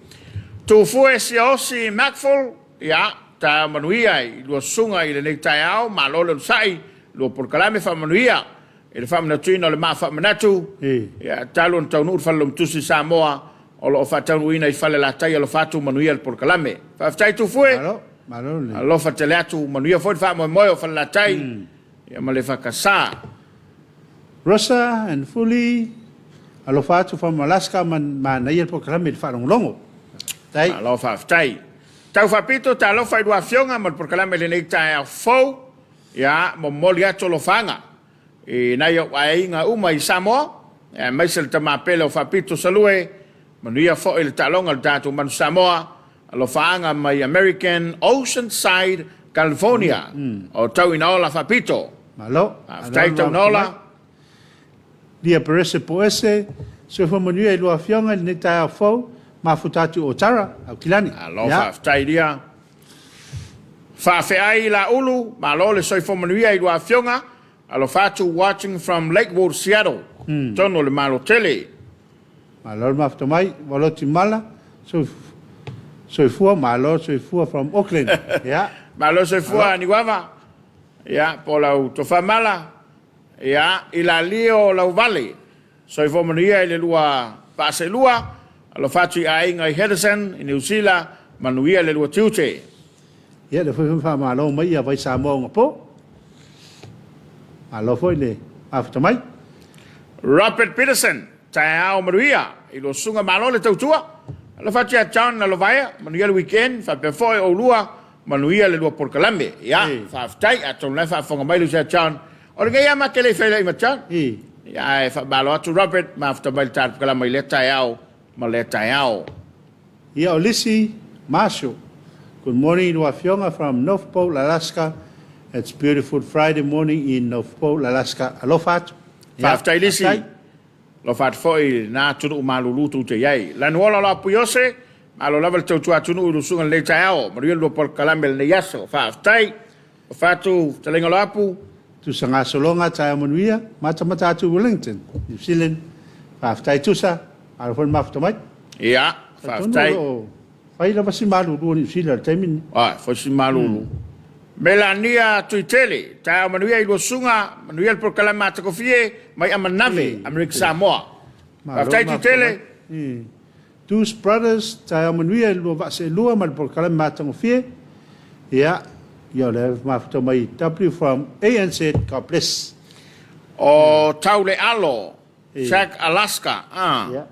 Tu fue si osi Macful, ya, ta manuia i lua sunga i le nei tai au, ma lo le sai, lua por kalame fa manuia, i le fa manatuina le ma fa manatu, ya, talo n taunu urfalum tusi Samoa, o lo fa taunu ina i fale la tai lo fatu manuia le por kalame. Fa ftai tu fue, lo fa tele atu manuia foi fa mo moyo fa la tai, ya ma le fa kasa.
Rosa and Fully, alo fatu fa Alaska man na ia por kalame fa longo.
Alo fa ftai. Tau fa pito ta lo fa dua fionga mal por kalame le nei tai fo ya mo molia to lo fanga. E na yo ai nga uma i Samoa, e mai sel tama pelo fa pito salue, manuia fo il talong al datu man Samoa, lo fanga mai American Oceanside, California. O tau inola fa pito.
Malo.
Ftai tau nola.
Dia perese poese, se fa manuia i lua fionga nei tai fo. Mafutatu o tara au kilani.
Alo fa ftai dia. Fa ai la ulu, ma lo le soi fomanuia i lua fionga, alo fatu watching from Lakewood, Seattle. Tono le malo tele.
Ma lo mafta mai, waloti mala, soi fua, ma lo soi fua from Auckland. Ya.
Ma lo soi fua ni wava. Ya, po lau tofa mala. Ya, ila lio lau vale. Soi fomanuia i le lua pase lua. Alo fatu i ainga i Henderson, i New Zealand, manuia le lua tiute.
Ia, le foi fa malo mai ia vai Samoa ngapo. Alo foi le after mai.
Robert Peterson, tai au manuia, i lo sunga malo le tautua. Alo fatu ia town na lo vaia, manuia le weekend, fa pe foi o lua, manuia le lua por Kalambe. Ia, fa aftai, aton le fa fonga mai lu ia town. O le ngai ama ke le fele i matan. Ia, fa malo atu Robert, ma after mai tar Kalambe le tai au. Maletayao.
Ia Olisi Marshall. Good morning to Afionga from North Pole, Alaska. It's beautiful Friday morning in North Pole, Alaska. Alofa.
Faftai lisi. Lo fat foi na tunu malulu tu te yai. La nuola la puyose, malo level tu tunu usunga le tayao. Mario lo por kalambel ne yaso. Faftai. Fatu telenga lapu.
Tu sanga solonga taya manuia, mata tu Wellington, New Zealand. Faftai tusa. Alfon mafta mai?
Ia, faftai.
Fai la vasi malulu ni sila taimin.
Fosi malulu. Melania tuitele, ta manuia i sunga, manuia por kalama ta kofie, mai amanave, America Samoa. Faftai tuitele.
Two brothers, ta manuia lo vase lua mal por kalama ta kofie. Ia, yo le mafta mai W from ANC, God bless.
O taule alo, Sac Alaska. Yeah.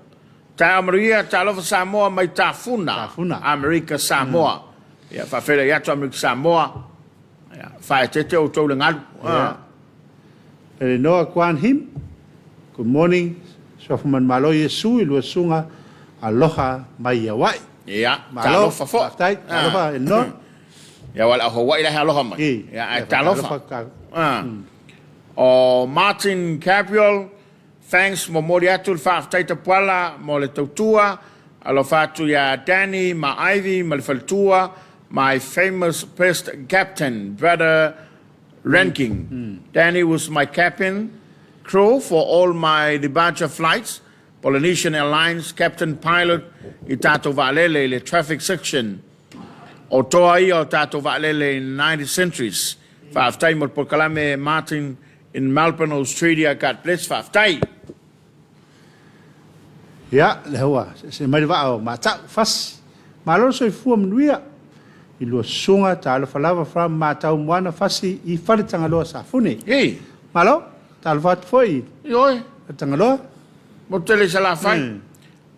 Ta Maria Talofa Samoa mai tafuna. America Samoa. Ya fa fele ya to America Samoa. Ya fa tete o to le ngalu.
Noah Kwan him. Good morning. Sofaman malo Yesu i lusunga aloha mai Hawaii.
Ya, Talofa fo.
Talofa no.
Ya wala Hawaii la aloha mai. Ya Talofa. O Martin Capriol. Thanks mo moriatul fa taita pala mo le tautua alo fatu ya Danny ma Ivy ma le faltua my famous pest captain brother ranking. Danny was my captain crew for all my departure flights Polynesian Airlines Captain Pilot i tātou va'alele le traffic section o toa ia o tātou va'alele in 90 centuries. Whaaftai mo Pokalame Martin in Melbourne, Australia, God bless whaaftai.
Ya, le hoa, se mai wao, ma ta fas. Ma lo so fu mnuia. I lo sunga Talofa lava fra ma tau moana fasi i wharitanga loa sa fune.
Ei,
Ma lo, Talofa foi.
ioi,
Tanga loa.
mo tele sa la fai.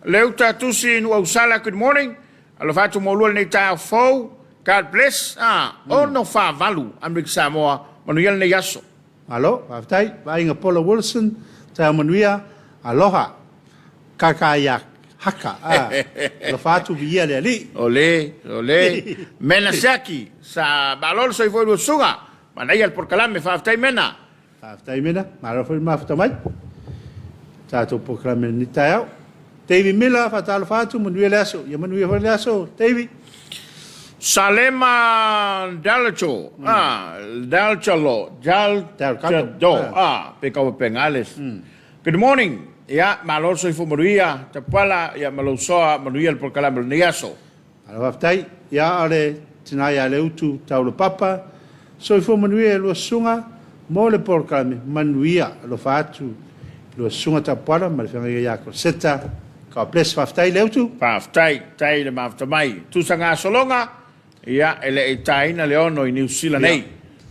Leu tātusi nu au sala, good morning. Alo whātu mo lua nei tā fau, God bless. O no whāvalu, Amerika Samoa, manu iala nei aso.
Alo, waftai, wainga Paula Wilson, tau manuia, aloha, kakayak, haka. Lo fatu via le ali.
Ole, mena saki, sa balol so i foi lu sunga, manai al porkalame whātai mena.
Waftai mena, maro foi mafuta mai. Tātou pokalame ni taiau. David Miller, whatalo fatu, manuia le aso. Ia manuia foi le aso, David.
Salema Dalcho, Dalchalo, pe kau pengales. Good morning. Ya, malor so i fumaruia, tapala, ya malosoa, manuia al porkalame ni aso.
Alo waftai, ia ale, tinai ale utu, taulo papa. So i fu manuia lua sunga, mo le pokalame, manuia, lo fatu. Lua sunga tapala, ma le whenga iako seta. Ka bless waftai le utu.
Whaftai, tai le maftamai. Tusanga solonga, ia ele e taina le ono i New Zealand nei.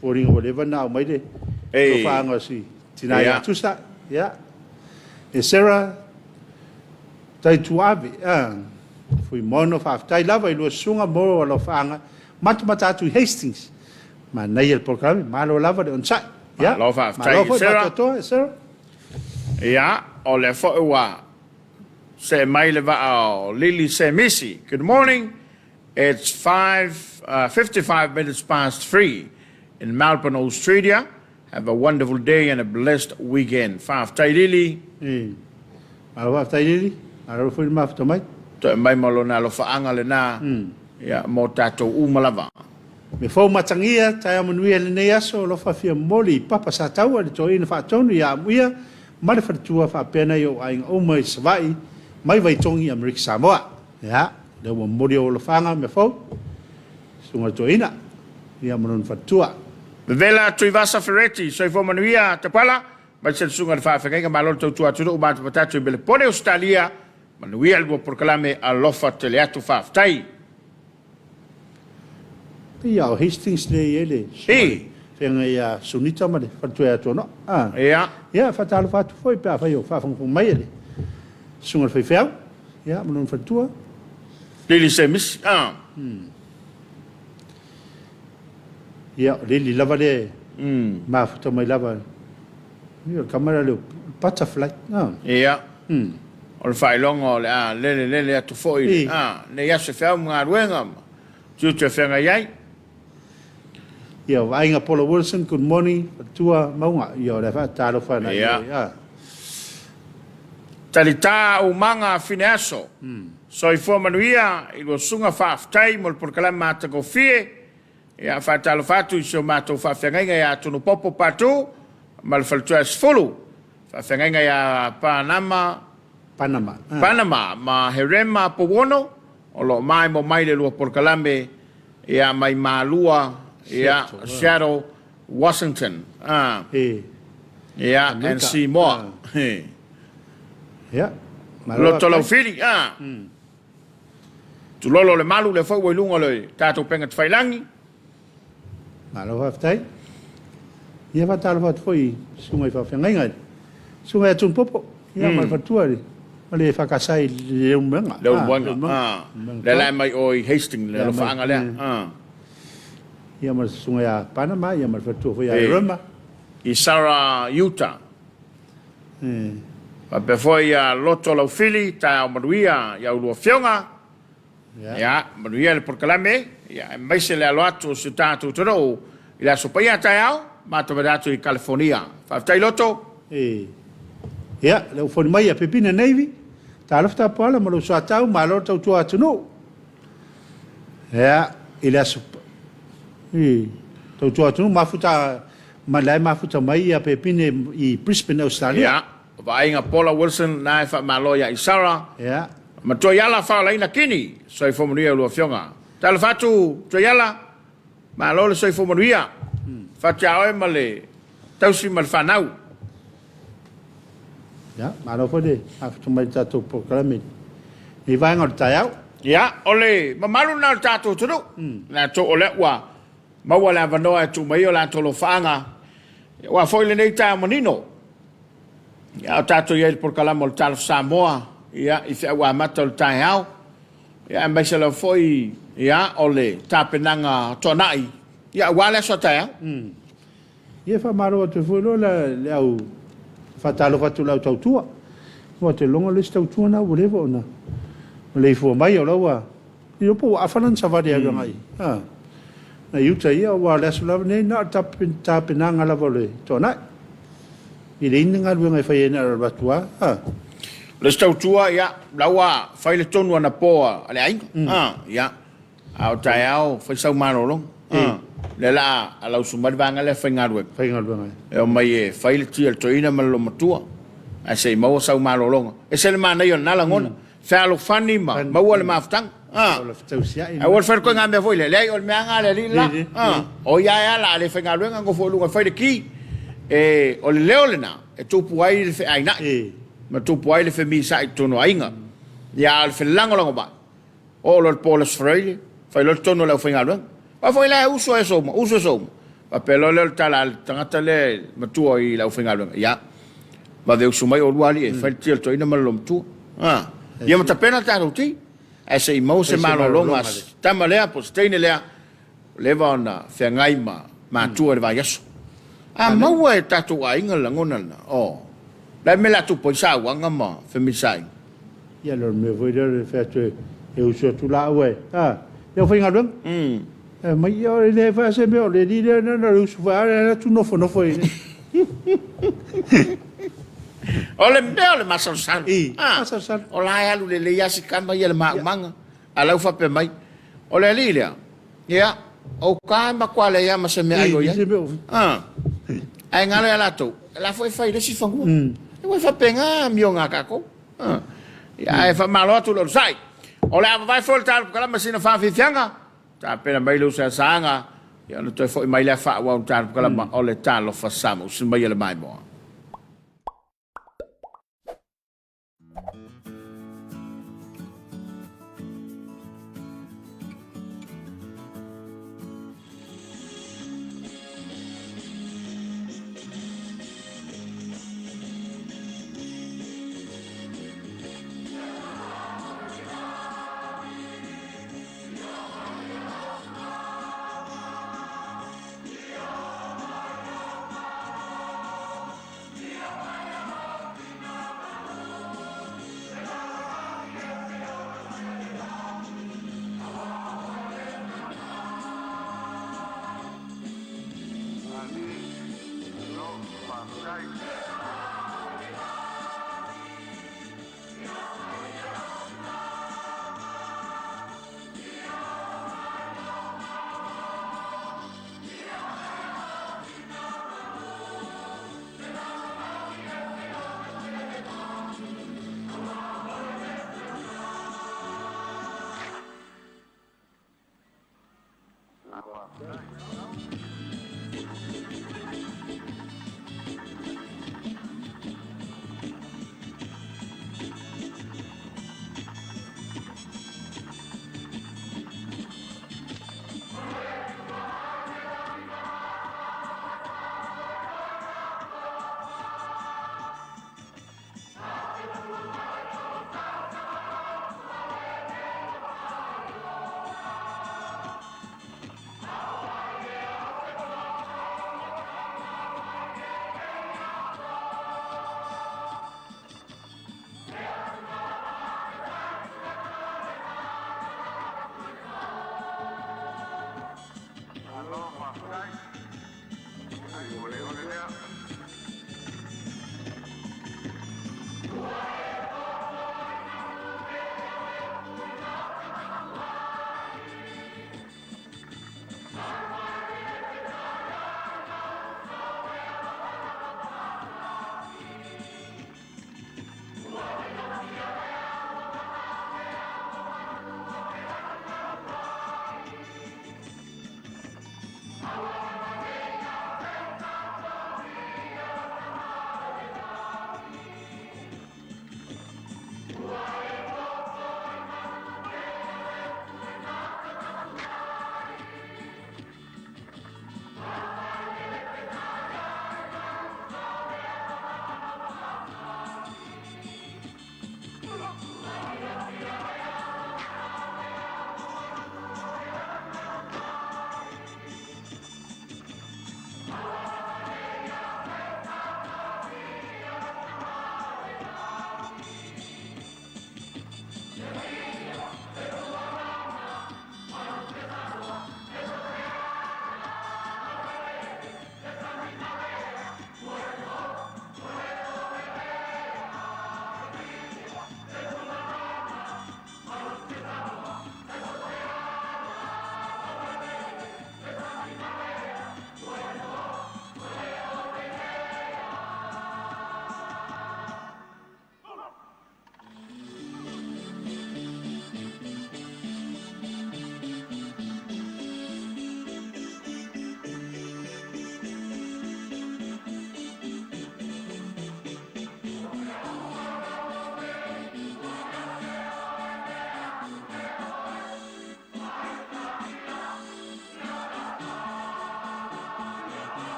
O ringa whatever na o mai de.
Ei.
Lo whaanga si. Tina
Ia.
ia tusa. Ia. E Sarah. Tai tuawe. Fui mono whaftai lava i lua sunga moro alo whaanga. Matamata atu Hastings. Ma nei el programe. Malo lava de onsai. Ia.
Malo whaftai, Sarah.
Sarah.
Ia, o le fo'ua. Se mai le va'ao, Lily se misi. Good morning. It's 55 minutes past 3 in Melbourne, Australia. Have a wonderful day and a blessed weekend. Whaftai Lily.
Malo whaftai lili. Malo fui mafuta mai.
To mai malo na lo whaanga le nā. Ia, mo tātou umalava.
Me fau matangia, tai amanuia le nei aso, lo whawhia moli, papa sa taua, le toi ina whaatonu, ia amuia, mare whatua whaapena i o ainga o mai savai, mai vai tongi Amerika Samoa. Ia, le ua mori o lo whanga, me fau, sunga toi ina, ia manon whatua.
Vela tui vasa Ferretti, so i fo manuia te pala, mai se sunga le whaafenga malolo tau tua tunu, umata patatu i bele pone Australia, manuia lua porkalame alofa te le atu whaaftai.
Ia o Hastings le ele.
Ei.
Whenga ia sunita ma le, whatua atua no.
Ia.
Ia, whatalo whatu foi, pia whai o whawhangpong mai ele. Sunga le whaiwheau, ia, manon whatua.
Lili se mis.
Ia, lili lava le, mafuta mai lava. Ia, kamera le, butterfly.
Ia. O le whailonga o le lele atu foi. Ne yase whiau mga ruenga. Tiu te whenga iai.
Ia, ainga Paula Wilson, good morning. Tua maunga, ia, le Talofa na.
Ia. Tali tā o manga fine aso. So i fua manuia, i lo sunga whaaftai, mo le porkalame mata ko fie. Ia, whaatalo whatu i sio mātou whaafengainga ia tunu popo patu, ma le whalitua sfulu. Whaafengainga ia Panama, ma herema powono, o lo mai mo mai le lua porkalame, ia mai malua, ia Seattle, Washington. Ia, and Samoa.
Ia.
Lo tolau fili, tu lolo le malu le fau lunga le tātou penga te whailangi.
Malo haftai. Ia whatalo whatu foi, sunga i whawhengainga. Sunga i atun popo. Ia mai whatua ri. Ma le whakasai leo mwenga.
Leo mwenga. Le lai mai oi Hastings, le lo whaanga lea.
Ia mai sunga i Panama, ia mai whatua foi a Roma.
I Sarah, Utah. Pa pe foi a loto lau fili, ta o manuia, ia ulua whionga. Ia, manuia le porkalame, ia, mai se le alo atu o se tātou tano, i la sopaia tai au, mata vedatu i California. Whaftai loto?
Ia, leo foni mai a pepina Navy, ta alofta poala, ma lo soa tau, ma lo tau tua atunu. Ia, i la sopa. Tau tua atunu, mafuta, ma lai mafuta mai a pepine i Brisbane, Australia.
Ia. Vainga Paula Wilson na fa maloya Isara.
Ya.
Ma toyala fa la ina kini. Soi fo maria lo fionga. Talofa tu toyala. Ma lo soi fo maria. Fa chao e male. Tausi mal fanau.
Ya, ma lo foi de. A tumai tatu proclame. Ni vai ngot tayau.
Ya, ole, ma malu na tatu tu. Na to ole wa. Ma wala vanoa tu mai ola Talofa. Wa foi le nei ta manino. Ya tatu ye por kalamo Talofa Samoa. Ya, if wa matol tayau. Ya ambassador foi ya ole tapenanga tonai. Ya wala so tayau.
Ia fa maro te foi lo le au fa talo fa tu la tautua. Mo te longa le tautua na whatever na. Le fo mai o lawa. Io po afanan sa va dia ngai. Na yuta ia wa le so la ne na tapenanga la vole tonai. I le inga lu ngai fa ye na ba tua.
Le tautua ya lawa fai le tonu ana poa ale ai. Ya. Au tayau fa sau maro long. Le la ala sumar vanga le fai ngarwe.
Fai ngarwe ngai.
E mai e fai le tia toina malo matua. A sei mau sau maro long. E se le mana yo nala ngona. Fa lo fani ma wala maftang. A wal fer ko ngambe foi le ol me anga le la. O ya la le fai ngarwe ngo fo lu fai de ki. E o le leolena e tupu ai le ai na. Ma tupu ai le fe mi sai tono ainga. Ya al fe lango lango ba. O lo polos freile. Fai lo tono la fai ngarwe. Pa foi la uso eso, pa pelo le tala tangata le matua I la ufinga ya. Ma de uso mai o luali e fai tiel to ina malom tu. Ia mata pena ta roti. E se I mau se malo longa tama lea po steine lea leva ona fe ngai ma tu e va yaso. Mau e tatu ainga la ngona na. La me la tu po sa wanga ma fe mi sai.
Ia lo me voi de fe tu e uso tu la we. Ia ufinga dum. Ma io le fa sempre le dire non lo fare tu no foi.
Ole mbele masarsan.
Masarsan.
Ola ya lu le ya sikamba ya ma manga. Ala ufa pe mai. Ole lilia. Ya. O kamba kwale ya maseme ayo ya. Ai ngale ala tu. La foi fai de si fangu. E fa penga mionga kako. Ya e fa malo tu lo sai. Ole vai voltar kala masina fa fianga. Ta pena mai lu sa sanga ya no toi foi mai la fa wa tar kala ma ole Talofa Samoa sin mai le mai mo.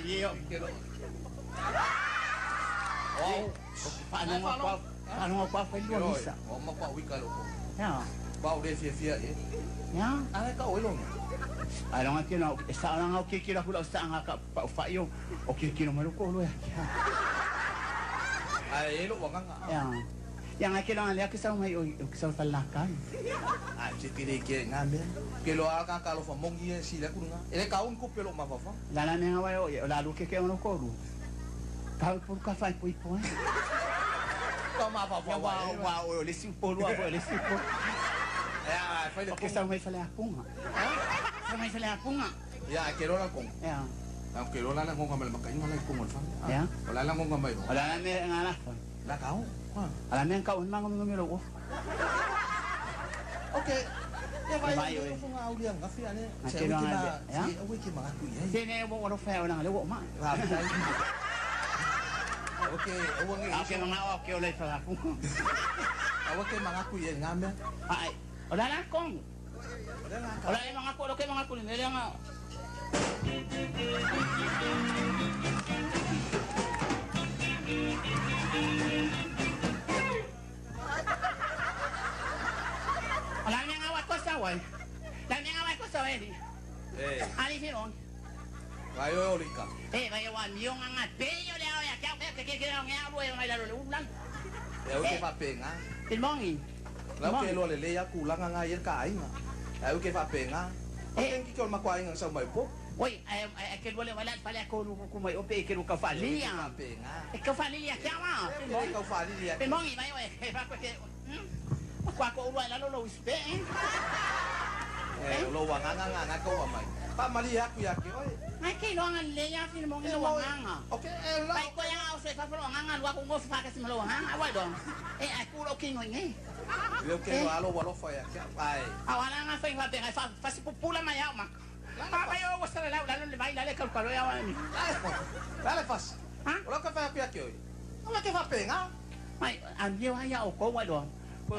yo kero oh paano pa fa luisa
o ma pa wika lo
ya
ba o de fia
ya
ala ka o lo
ala nga kino sa nga kikira kula sa nga ka fa yo o kikino maluko lo ya
ai lo wanga
ya yang kilo nga liya kisaw may kisaw talakan
si tire ke ngambe ke lo aka ka lo fa mongi si la kunga ele ka un ko pelo ma fa
la na nga wa yo la lu ke ono ko lu ka por ka fa po ipo
ka ma fa
wa o le si po lu wa le si po
ya fa le
kisaw may fala punga sa may fala punga
ya ke lo la kong
ya
aunque lo la ngonga mal makayo la kong fa
ya
wala la ngonga mai
wala na me nga
la ka
alam yang kau unmang ngomong
okay ya vai eu vou nga uliang ka fia ne se uki ki mga kuya
sine mo ono fa ona lewo ma
okay uwang
okay mga okay olay fa ako
okay mga kuya ngame
ay wala na kong wala yung mga kulo kay mga kulo nila nga Alam niya nga ko sa way. Alam niya nga ko sa way. Ali sinon.
Kayo ulit ka.
Kayo wan yung angat. Peyo daw ya. Kaya nga mo yung may laro ulan.
Ke fa penga.
Tilmongi.
Lau ke lo le ya kulang nga yer ka ai nga. Ke fa penga. Ken ki kol makwai nga sa mai po.
Oi, aquele wala pala ko may ope que ka fali ya. Ka fali ya kama.
Ka fali ya.
Tilmongi mai oi. Fa ko ke kwa ko uruan lalo lo ispe
lo wanga ko amai pa mali aku ya ke oi
ai ke lo ngan le ya fin mo ngi lo wanga
okay la
ai ko yang au se fa lo wanga wa ko ngo fa ka sim lo wanga ai dong aku lo ki ngi
yo ke lo alo fa ya ke ai
awala nga fa si pupula ma ya mak pa yo wasa la lalo le baila le kalkalo ya wa mi
dale fas lo ka fa ya ke oi lo ke fa penga
ai an yo ya o ko wa dong ko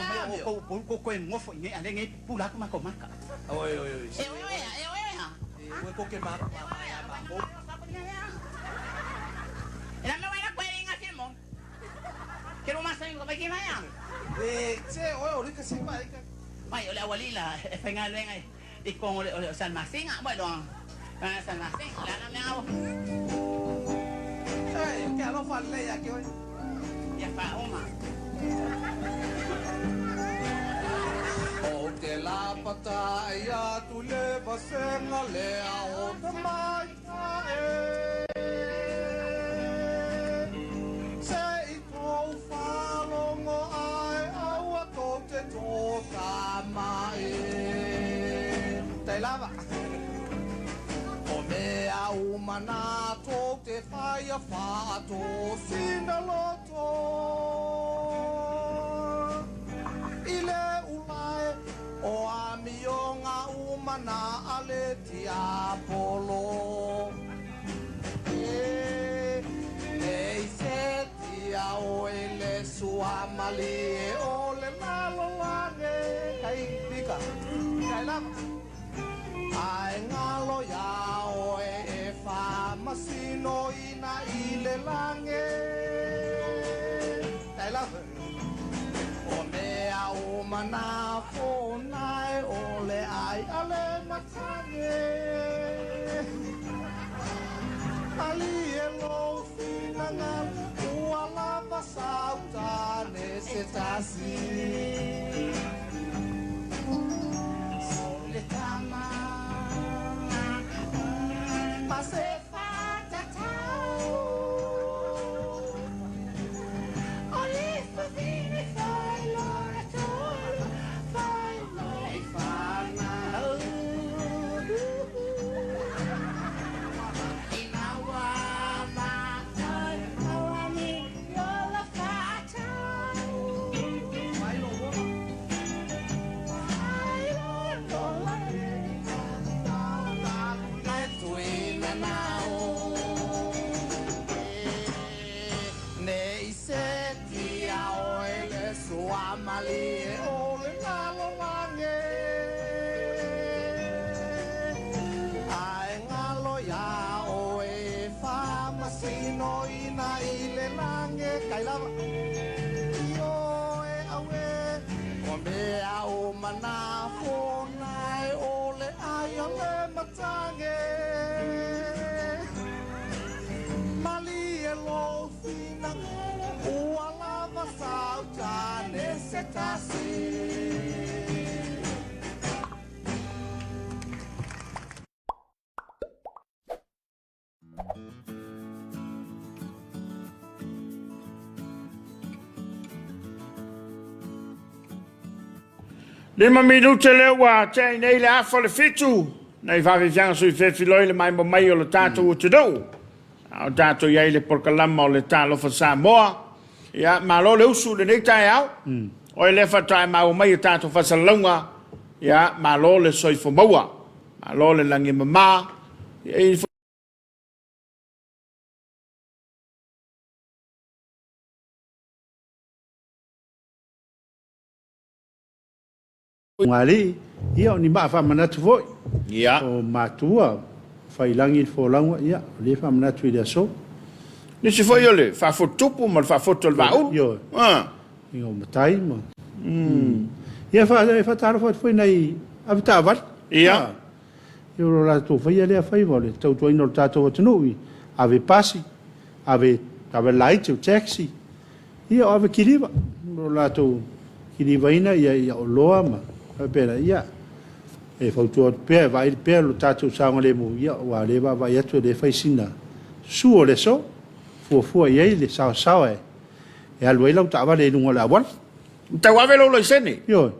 ngofo ni ane ngi pula ko maka
oi ko ke ma ko
ela me vai a querer ngati mo quero mais ainda vai que vai
che oi ka se mai ka
mai ola walila fa nga le ngai ikong San Masinga mo dong San Masinga la na me au
ke alo fa le ya ke oi
ya fa uma
o te la pata ia tu le basenga le o te mai se i tau whalongo ai au a tō te tō ka mai te lava o mea umana tō te whaia whātō sina loto ile ulai o amionga umana ale ti apolo ei se ti o ele suamali o le lalo lange kai tika kai lama ai ngalo ya o e fa masino ina ile lange kai lama o mea o mana fonai o le ai ale matange ali e lo finanga ua lava sauta nese tasi
le tama
pase fata tau
oli fini fai lora tolo fai fana inawa ma awani yola fata
mai lo Amali ole ngalo wange ai ngalo ya o e fa mana fonai ole ai ole matange mali elo fina uala vasau jane setasi.
Lima minute le wa tai nei le afa le fitu. Nei fa viang sui fe filoi le mai mai o le tato o te do. O tato ia le porkalama o le Talofa Samoa. Ia malo le usu le nei tai au. O le fa tai mau mai tato fa salonga. Ia malo le soifo maua. Malo le langi mama. Ia
ngali ia ni ma fa manatu foi
ia
o matua fai langi fo langwa ia le fa manatu ile so
ni se foi ole fa fotupu ma fa foto va u
yo io matai ma ia fa taro foi nei avita vat
ia
io la tu fai le fai vole tau tu ino tato tunu ave passi ave light o taxi ia ave kiriva la tu kiriva ina ia o loa ma pera ia e fautu pe vai pe lo tatu sanga le mu ia wa le va vai atu le fai sina su le so fu ia le sa e alwai lau ta va le lunga la wan
ta wa velo lo sene
yo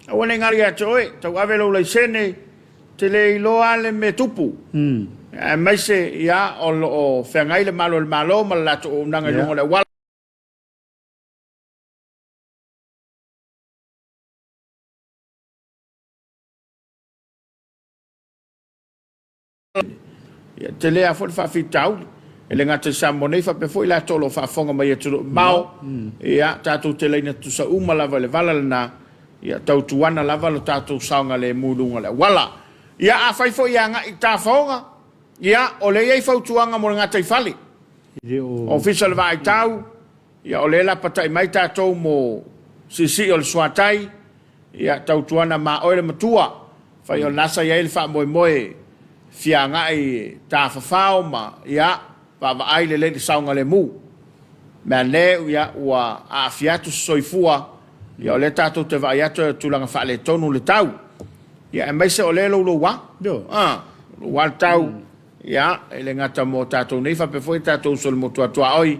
a wona ngari a toe ta wa velo lo sene te le lo ale me tupu e mai se ia o fengai le malo ma la to nanga lunga la wa te lea fo fa fitau ele ngata samone fa pe foi la tolo fa fonga mai tu mau ia tatu te leina tu sa uma lava le vala na ia tau tuana lava lo tatu saunga le mulunga le wala ia a fai foi nga i ta fonga ia o le ei fau tuanga mo ngata i fali official vai tau ia o le la patai mai tatu mo sisi o le swatai ia tau tuana ma o le matua fai o nasa ia il fa moe fianga i ta fafao ma ia pa ai le saunga le mu ma le ia wa a fiatu soifua ia le tato te vai atu tulanga fa le tonu le tau ia mai se ole lo wa lo wa tau ia ele ngata mo tato nei fa pe foi tato sol mo tua oi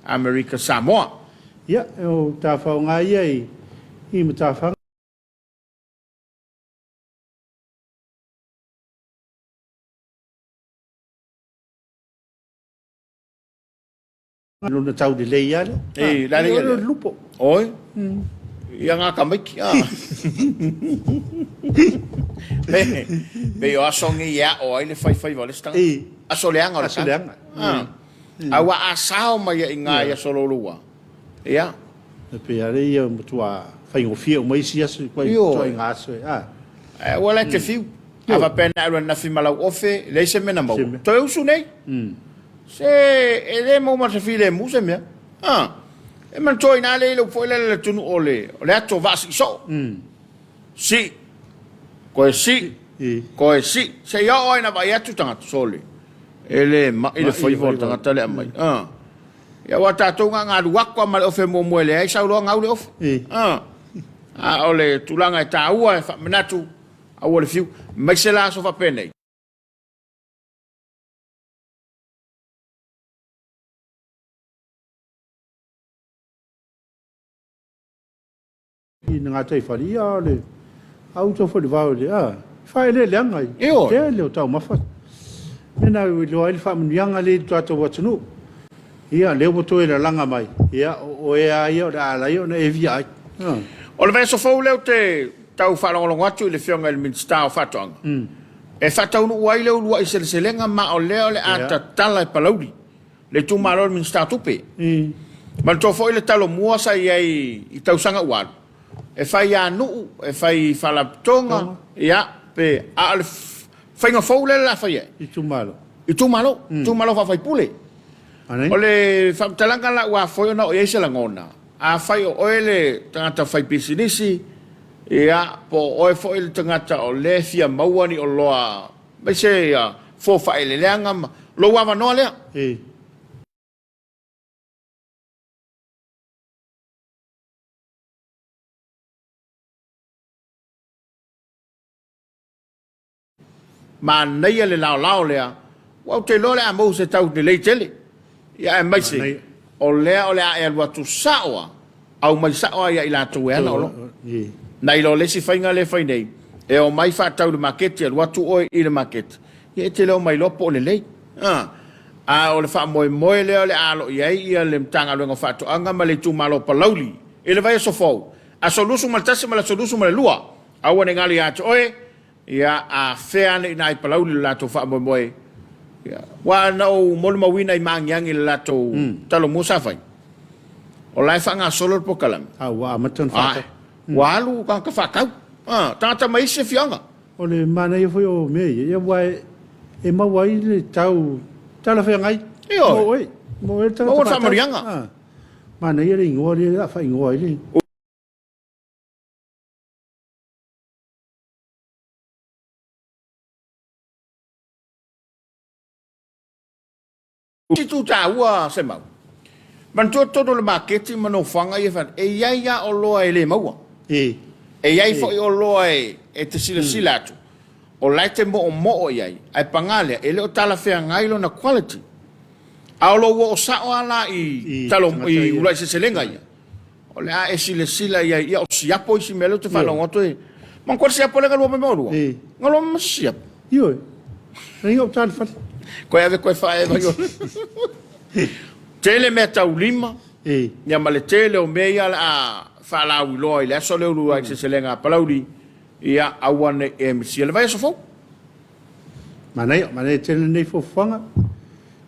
America Samoa
ia o ta fa nga ia i mata fa no tau de leia
la leia
lupo
oi ia nga kamiki be o songi ia o ile fai vole sta a soleanga o
soleanga
awa asao mai inga ia sololua ia
pe ale ia mutua fai o fio mai sia so coi to inga so
wala te fiu ava pena na fi malau ofe le se mena mau to eu sunei se ele mo ma se file musa mia e man toi na le lo foi le tunu ole ato vasi so si ko si se yo oi na vai atu tanga sole ele ma ele foi volta na tele mai ya wata to nga luako ma ofe mo moele ai sa lo nga ole of ole tulanga ta ua fa menatu a ole fiu mai se la so fa pene
nga tai faria le auto for va le fai le langa le tau mafa mena lo ai fa mnyanga le tato watunu ia le boto le langa mai ia o ia da la io na evia
o le verso fo le te tau fa lo ngatu le fionga il minsta fa tong e fa tau no wai le lu ai se lenga ma o le ata tala palaudi le tu malo minsta tupe ma to fo le talo mua sa i tau sanga wa e fai anu e fai fala tonga ia pe al fai nga fo le la fai
i tu malo
tu malo fa fai pule ole fa talanga la wa fo no e se la ngona a fai o ele tangata fai pisinisi Ia, po oe fo il tangata o le fia mauani o loa. Mai se fo fa ele leanga ma. Lo wava noa lea. Ma nei le lao lea. Wau te lole a mou se tau te lei tele. Ia e mai se. O lea e alua tu saoa. Au mai saoa ia ila tu e ana o lo. Nai lo lesi whainga le whainei. E o mai whātau le makete, alua tu oe i le makete. Ia e te leo mai lopo o le lei. A o le wha moe leo le alo iai ia le mtanga luenga whātu anga ma le tu malo palauli. E le vai so fau. A solusu ma le tasi ma le solusu ma le lua. A wane ngali atu oe. Ia a whea ne nai palauli le lato wha moe. Wa nau molu mawina i maangiangi le lato talo musawhai. O lai wha ngā solo po kalami.
Wa amatan whātau.
Wa alu ka whakau. Tata mai se fianga.
O le mana ia foi o me ia wai e mawai le tau tala whea ngai. Mo e tala
whakau. Mo whamarianga.
Mana ia le ingoa le la wha ingoa le.
Titu ta ua se mau. Man todo le maketi mano whanga ia whan. E iai ia o loa e le maua. E iai fo i o loa e te sila atu. O lai te mo iai. Ai pangalea. E le o tala whea ngailo na quality. A o lo o sao ala i talo i ulai se selenga ia. O le a e sila ia ia o siapo i si melo te whanongoto e. Man kwa siapo le galua me maurua. Galua me siapo.
Io. Ringa o tala whan.
Koe ave koe whae mai o. Tele mea tau lima. Ia ma le tele o mea a whalau i loa i le aso leo lua i se selenga palauri. Ia awane e misia le vai aso fau.
Manai tele nei fo whanga.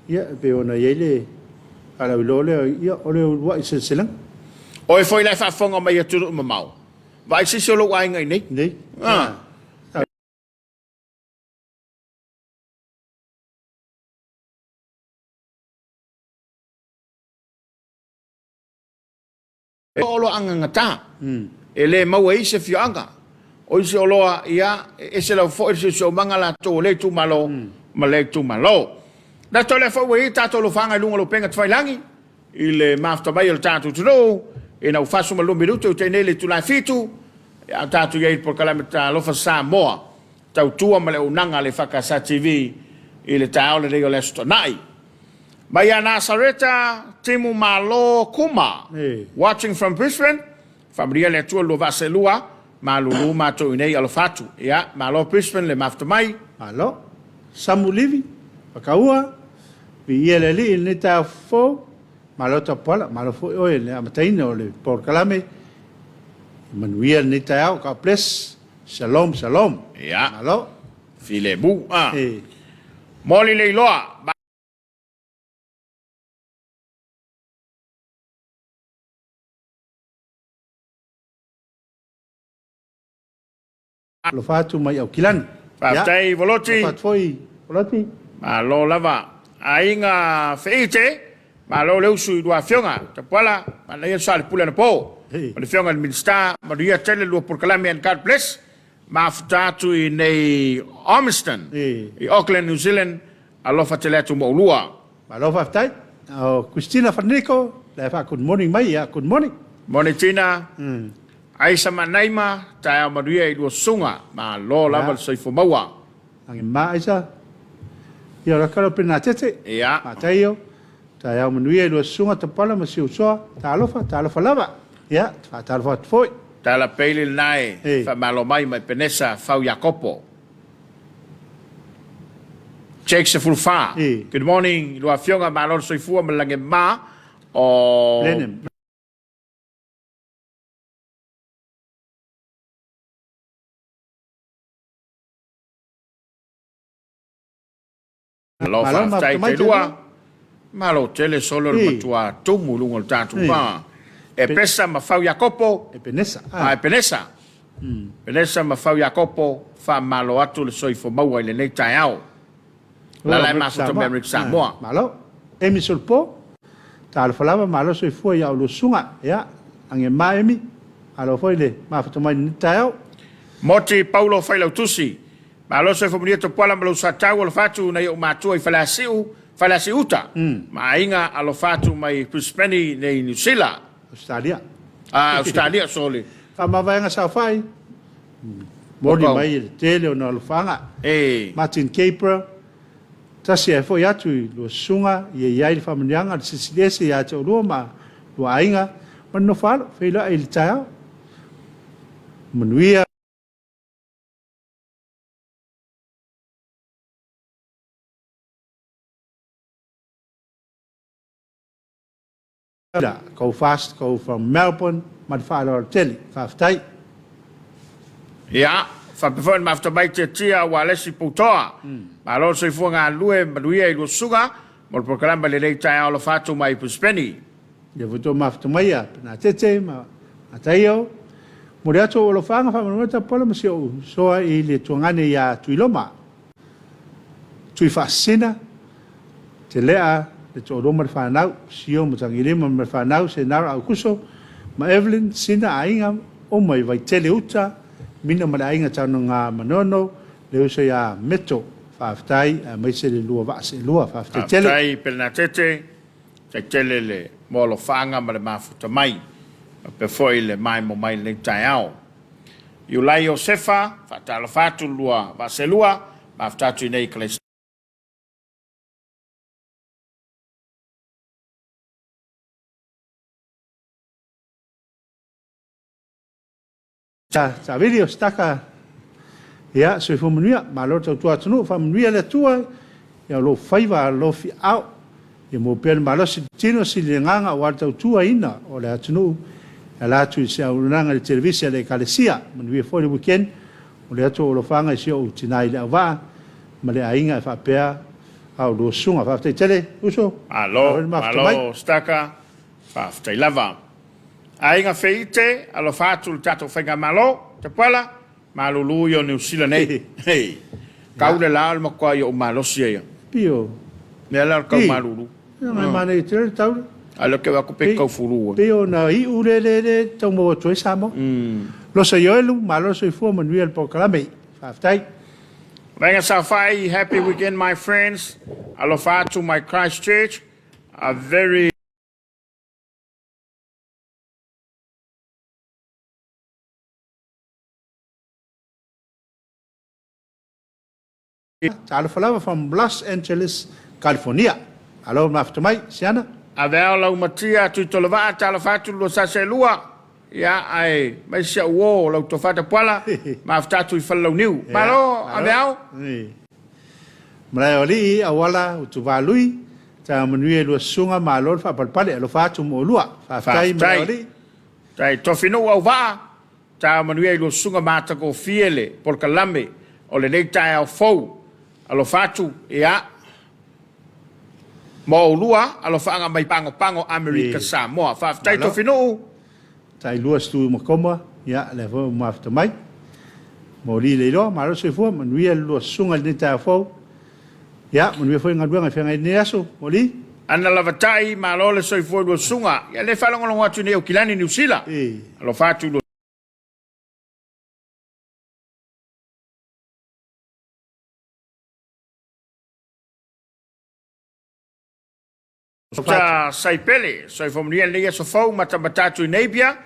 Ia pe ona iei le whalau i loa leo ia o leo lua i se selenga.
O e foi lai whafonga mai a turu mamau. Vai se se lo wai ngai nei.
Nei.
Olo anga ngata. E le mau e se fianga. O ise oloa ia e se lau fo e se o manga la to le tu malo. Ma le tu malo. Na to le fo e tato lo fanga lunga lo penga twailangi. I le mafta mai o tato tuno. E na ufasu malo minuto o tenele tu la fitu. A tato ia por calamita Talofa Samoa. Tau tua ma le unanga le EFKS TV. I le taole le o le stonai. Maya Nasareta, Timu Malo Kuma, watching from Brisbane, Familia le tua lo vaselua, malulu mato inei alofatu, ya, malo Brisbane le maftamai.
Malo, Samu Livi, Pakaua, vi le li il neta fo, malo tapola, malo fo oe le amataina o le por kalame, manuia neta au ka ples, shalom, shalom.
Ya,
malo,
file bu, Moli le loa.
Lo fatu mai au kilani.
Pastai voloti.
Lo fatu foi voloti.
Ma lo lava. Ainga feite. Ma lo leu sui dua fionga. Tapala. Ma le sal pula na po. Ma le fionga minister. Ma ria tele lo por kalame and God bless. Ma futatu i nei Ormiston. I Auckland, New Zealand. Alo fatele tu mo lua.
Ma lo fatai. Christina Fanico. Le fa good morning mai ya. Good morning.
Morning Tina. Ai sama naima tae maria i sunga ma lo lava soi fo maua.
Ange ma isa. Ia ra karo pena tete.
Ia.
Ma taio. Tae maria i sunga te pala ma siu soa. Talofa lava. Ia, Talofa foi.
Tala pele nai fa malo mai mai penesa fau Jacopo. Check se fulfa. Good morning. Lo afionga ma lo soi fu ma lange ma o
Lenem.
Malo fa tai te lua. Malo tele solo le matua tumu lungo le tatu pa. E pesa ma fau Jacopo.
E penesa.
E penesa. Penesa ma fau Jacopo fa malo atu le soifo maua i le nei tai au. La lai maso to Missionary Samoa.
Malo. Emi sulpo. Talofa lava malo soifua ia o lo sunga. Ia. Ange ma emi. alo foi le mafatamai ni tau
Moti Paulo Failau Tusi. Ma lo se familia to pala ma lo satau o fatu na yo matua I falasiuta. Ma inga alo fatu mai Brisbane nei New Zealand.
Australia
Australia soli.
fa mavaenga sa fai mori mai tele o na alfanga Martin Capra tasi e foi atu lo sunga ia I famanyanga sisilese ya te roma lo ainga man no falo feila il tau manuia go fast go from Melbourne mat falo tele faftai
Ya, fa pefon mafta bai te tia wa lesi putoa. Ma lo se fuanga lue manuia I lo sunga mo proclama le lei tai alo fatu mai Brisbane.
ya voto mafta maia na tete ma ataio mo rea to lo fanga fa mo ta pola mo so I le tuangane ya tuiloma tui fasina te lea le to roma fa nau sio mo tangile mo fa nau se na au kuso ma Evelyn sina ainga o mai vai tele uta mina ma ainga tano nga manono le uso ya meto faftai mai se le lua va se lua faftai tele
Tai pelna tete te tele le mo lo fanga ma le mafuta mai. Pe foi le mai mo mai le tai au. Yu lai Josefa fa talo fatu lua va se lua maftatu nei kles.
ta video staka ya so fo munia ma lo to tua tunu fa munia le tua ya lo faiva lo fi au ya mo pel ma lo si tino si le nganga wa to tua ina o le tunu ala tu se unanga le televisia le kalesia munia fo le weekend o le to lo fanga si o tinai le va ma le ainga fa pea au lo sunga fa te tele uso
Alo staka fa tai lava. Ainga feite alo fatu tato fenga malo te pala malulu yo New Zealand nei hey kau le la mo ko yo malo sia
pio
ne la kau malulu
mai mane te tau
alo ke va ko pe kau furu
pio na I urele to mo to samo lo se yo lu malo so fu mo el proclame faftai
Venga Safai, happy weekend my friends alo fatu my Christ Church a very
Talofa from Los Angeles, California. Hello, maftamai, siana.
avea lau matia tu tolova tala fatu lo saselua ya ai mai sia wo lau to fata pala ma afta tu fallo niu malo avea
Mrai oli awala utuvalui ta manui lo sunga malol fa palpale lo fatu mo lua fa tai mrai oli
tai to fino au va ta manui lo sunga mata ko fiele por kalame o le nei tai au fou alo fatu ya mo lua alo fanga mai pango America Samoa fa tai to fino
tai lua stu mo koma ya le vo mafta mai mo li le lo malo se fu manui lo sunga ni ta fou ya manui foi ngadua ngai fenga ni aso mo li
ana lavatai malo le soi foi lo sunga ya le falongo lo watu ne o kilani New Zealand alo fatu lo sa saipele so from the end so fo matamatatu Nebia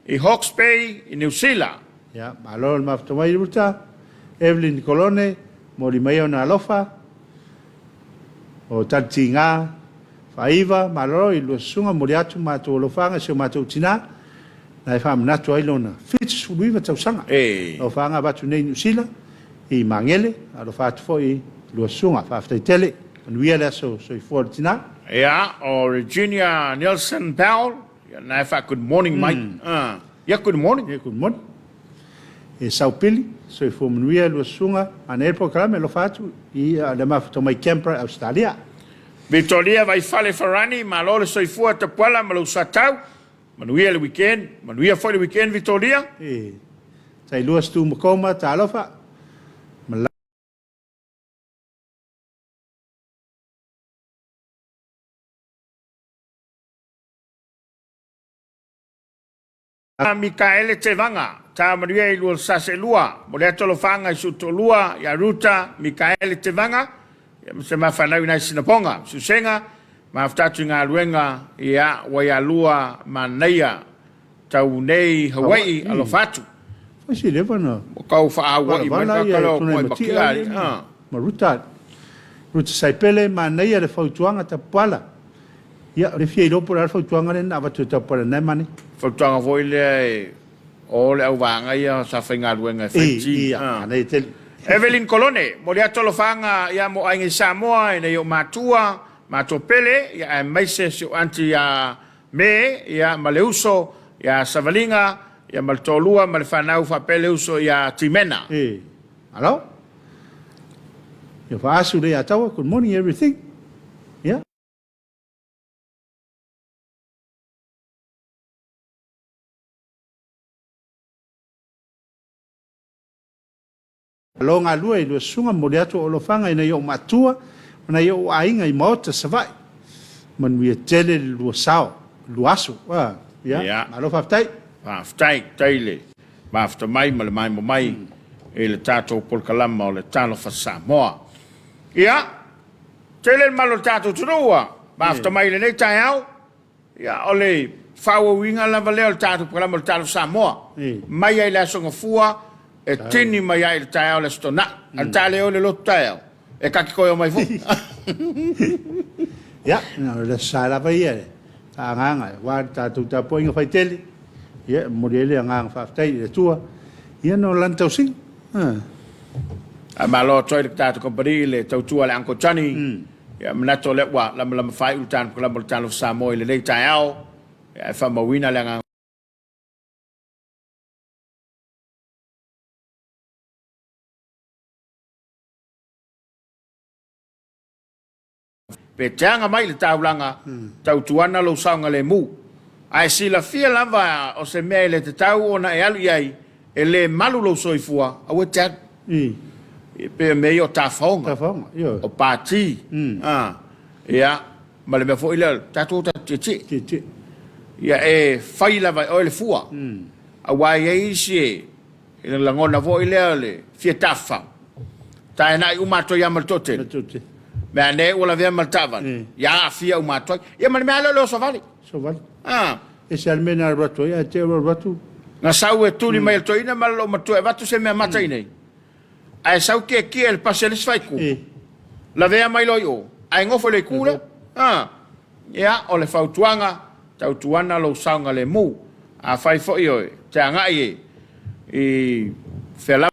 I Hawke's Bay in New Zealand
ya malo mafta mai ruta Evelyn Colone mo li mai ona lofa o tatinga faiva malo I lo sunga mo atu ma to lo fanga se ma to tina na fam na to ilona fit sului va tausanga o fanga ba tu nei New Zealand I mangele a lo fat foi lo sunga fa fta tele nuia la so I for tina
yeah or Virginia Nelson Powell na fa good morning Mike yeah good morning
good morning e Sao Pili so I for nuia lo sunga anel programa lo fatu I le mafto mai Canberra Australia
Victoria vai fale farani malo le soi fu te pala malo satau manuia le weekend manuia foi le weekend Victoria
tai luas tu mokoma Talofa
Mikaele te vanga, ta maria i lua sase lua, mo le atolo fanga i suto lua, ya ruta, Mikaele te vanga, se mawhanau nai sinaponga, susenga, maftatu ngā luenga, ia waya lua maneia, tau nei Hawaii alo fatu.
Fasi lewa na.
Kau wha Hawaii, manakalo koi makiari.
Maruta saipele maneia le fautuanga ta pala. Ia, le fia ilopo le fautuanga le na watu ta pala nei mani.
Fautuanga voi le o le au vanga ia sa whainga luenga whaiti. Evelyn Colone, mo le atolo whanga ia mo aingi Samoa, ina i o matua, matua pele, ia e maise si o anti ia me, ia maleuso, ia savalinga, ia maltolua, malwhanau whapele uso ia timena.
Hello? Ia whaasu le atawa, good morning everything. Yeah? Longa lua i lua sunga mo le atu o lo whanga ina i o matua, mana i o ainga i maota savai. Manuia tele lua sao, lua asu.
Ia.
Alo whaftai?
Whaftai, teile. Whafta mai, male mai mo mai. E le tātou polkalama o le Talofa Samoa. Ia. Teile malo tātou turua. Whafta mai le nei tai au. Ia, o le whaua winga lava leo le tātou polkalama o le Talofa Samoa. Mai ai le asonga fua. E tini mai ai le tai au le stona. Al tale o le lotu tai au. E kaki koe o mai fu.
Ia, le sa lava ia le. Ta nganga, wa tātou tapo inga whai tele. Ia, morele nganga whaftai le tua. Ia no lantau sing.
A malo toi le tātou kompari le tautua le Uncle Johnny. Ia, manato le wa, lama whai utan polkalama o le Talofa Samoa i le nei tai au. Ia, e whamawina le nganga. Pe teanga mai le taulanga, tau tuana lo saunga le mu. Ai sila fia lava o se mea le te tau ona e alu iai, e le malu lo soifua, au e teat. Pe mei o tafonga. O pati. Ia, ma le mea fo ila, tatou ta titi. Ia e fai lava o le fua. Awai e isi e, le langona fo ila le fia tafa. Ta e nai umato yamal tote. Mea ne ula vea maltavan. Ia fia umatoi. Ia mani mea lolo sovali.
Sovali. E se almena rato, ia te rato.
Nga sau e tuli mai to ina malo matu e vatu se mea mata inei. Ai sau ke kia el paselis faiku. La vea mai loi o. Ai ngofo le kule. Ia o le fautuanga. Tau tuana lo saunga le mu. A fai fo ioi. Te angai e. I fela.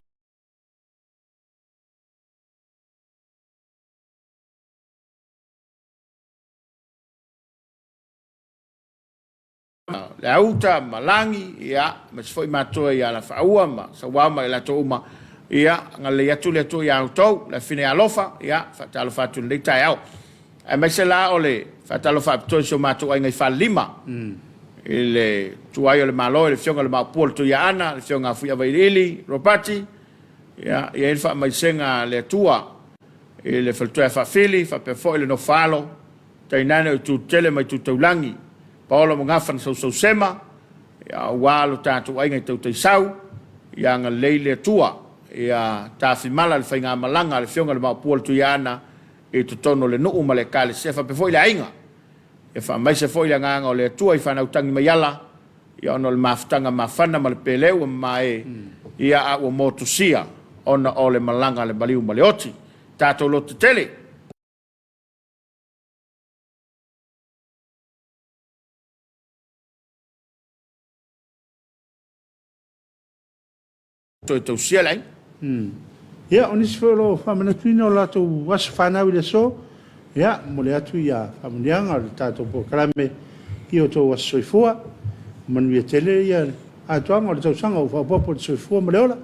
Le auta malangi ia ma foi matoa ia la faua ma sa wama la toma ia ngale atu le to ia auto la fine alofa ia fa talofa tu le tai au e ma se la ole fa talofa to so matoa ngai fa lima ele tuaio le malo le fionga le mapol to ia ana le fionga fu ia vaili ropati ia il fa mai senga le tua ele fa to fa fili fa pe fo le no falo tai nana tu tele mai tu taulangi Paolo mongafan so sema ya walo tatu ai ngai tau sau ya nga leile tua ya tafi mala le fainga malanga le fionga le mapol tu yana e tu tono le no male kale se fa pe foi la inga e fa mai se foi la nga o le tua i fa na utangi mayala ya ono le maftanga mafana mal peleu mai ya o motusia ona ole malanga le baliu maleoti tato lo tele to sia lai
ia onis felo famana tuino la to was fana wile so ia mole atu ia famanianga le tato po krame io to was soifua man vi tele ia atuanga o to sanga o popo soifua moleola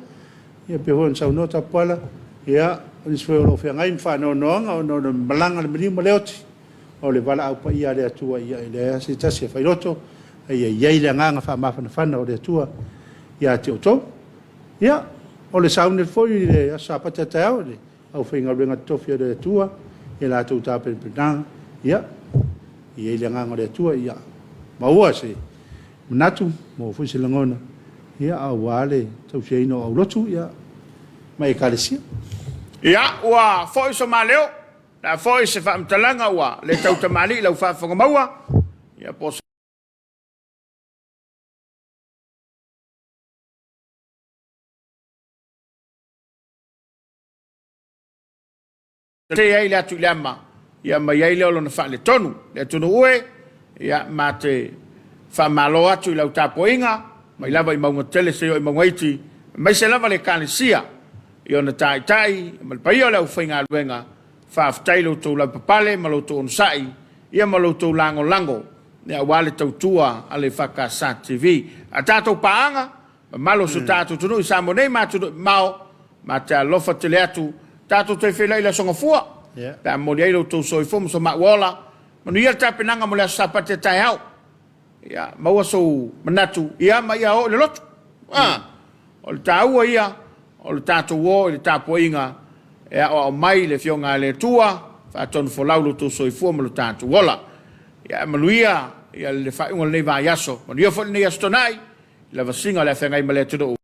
ia pe hon sa nota pala ia onis felo fe ngai fano noanga o no malanga le mili moleoti o le vala au pa ia le atua ia ile se tasi fa roto ia ia nganga fa mafana fana o le atua ia te to ia o le saune foi le sa patata au le au finga renga tofia de tua e la tu tapen pedang ia le nganga le tua ia ma ua se manatu mo fu silangona ia awale tau seino au lotu ia mai kalesia
ia ua foi so maleo na foi se fa mtalanga ua le tau tamali lau fa maua ia po te ai la tu lama ia mai ai le na fa le tonu ue ia mate fa malo atu lau tapoinga mai lava i maunga tele se i maunga iti mai se lava le kalesia i ona tai mal paio lau whainga luenga fa aftailo tau lau papale malo tau onsai ia malo tau lango nea wale tau tua ale EFKS TV a tātou paanga malo su tātou tunu i samo nei mātou mao ma te alofa tele atu tātou te whelai la songa fua ta moni eilo tau soi fomu so mawala manu ia tāpenanga mo le asapate tai au ia maua so manatu ia ma ia o le lotu o le tāua ia o le tātou o le tāpoinga ia o mai le fionga le tua fa tonu fo laulo tu soi fua mo le tātou ola ia manuia ia le whaunga le vai aso manu ia fo le nei astonai le vasinga le whengai ma le tudu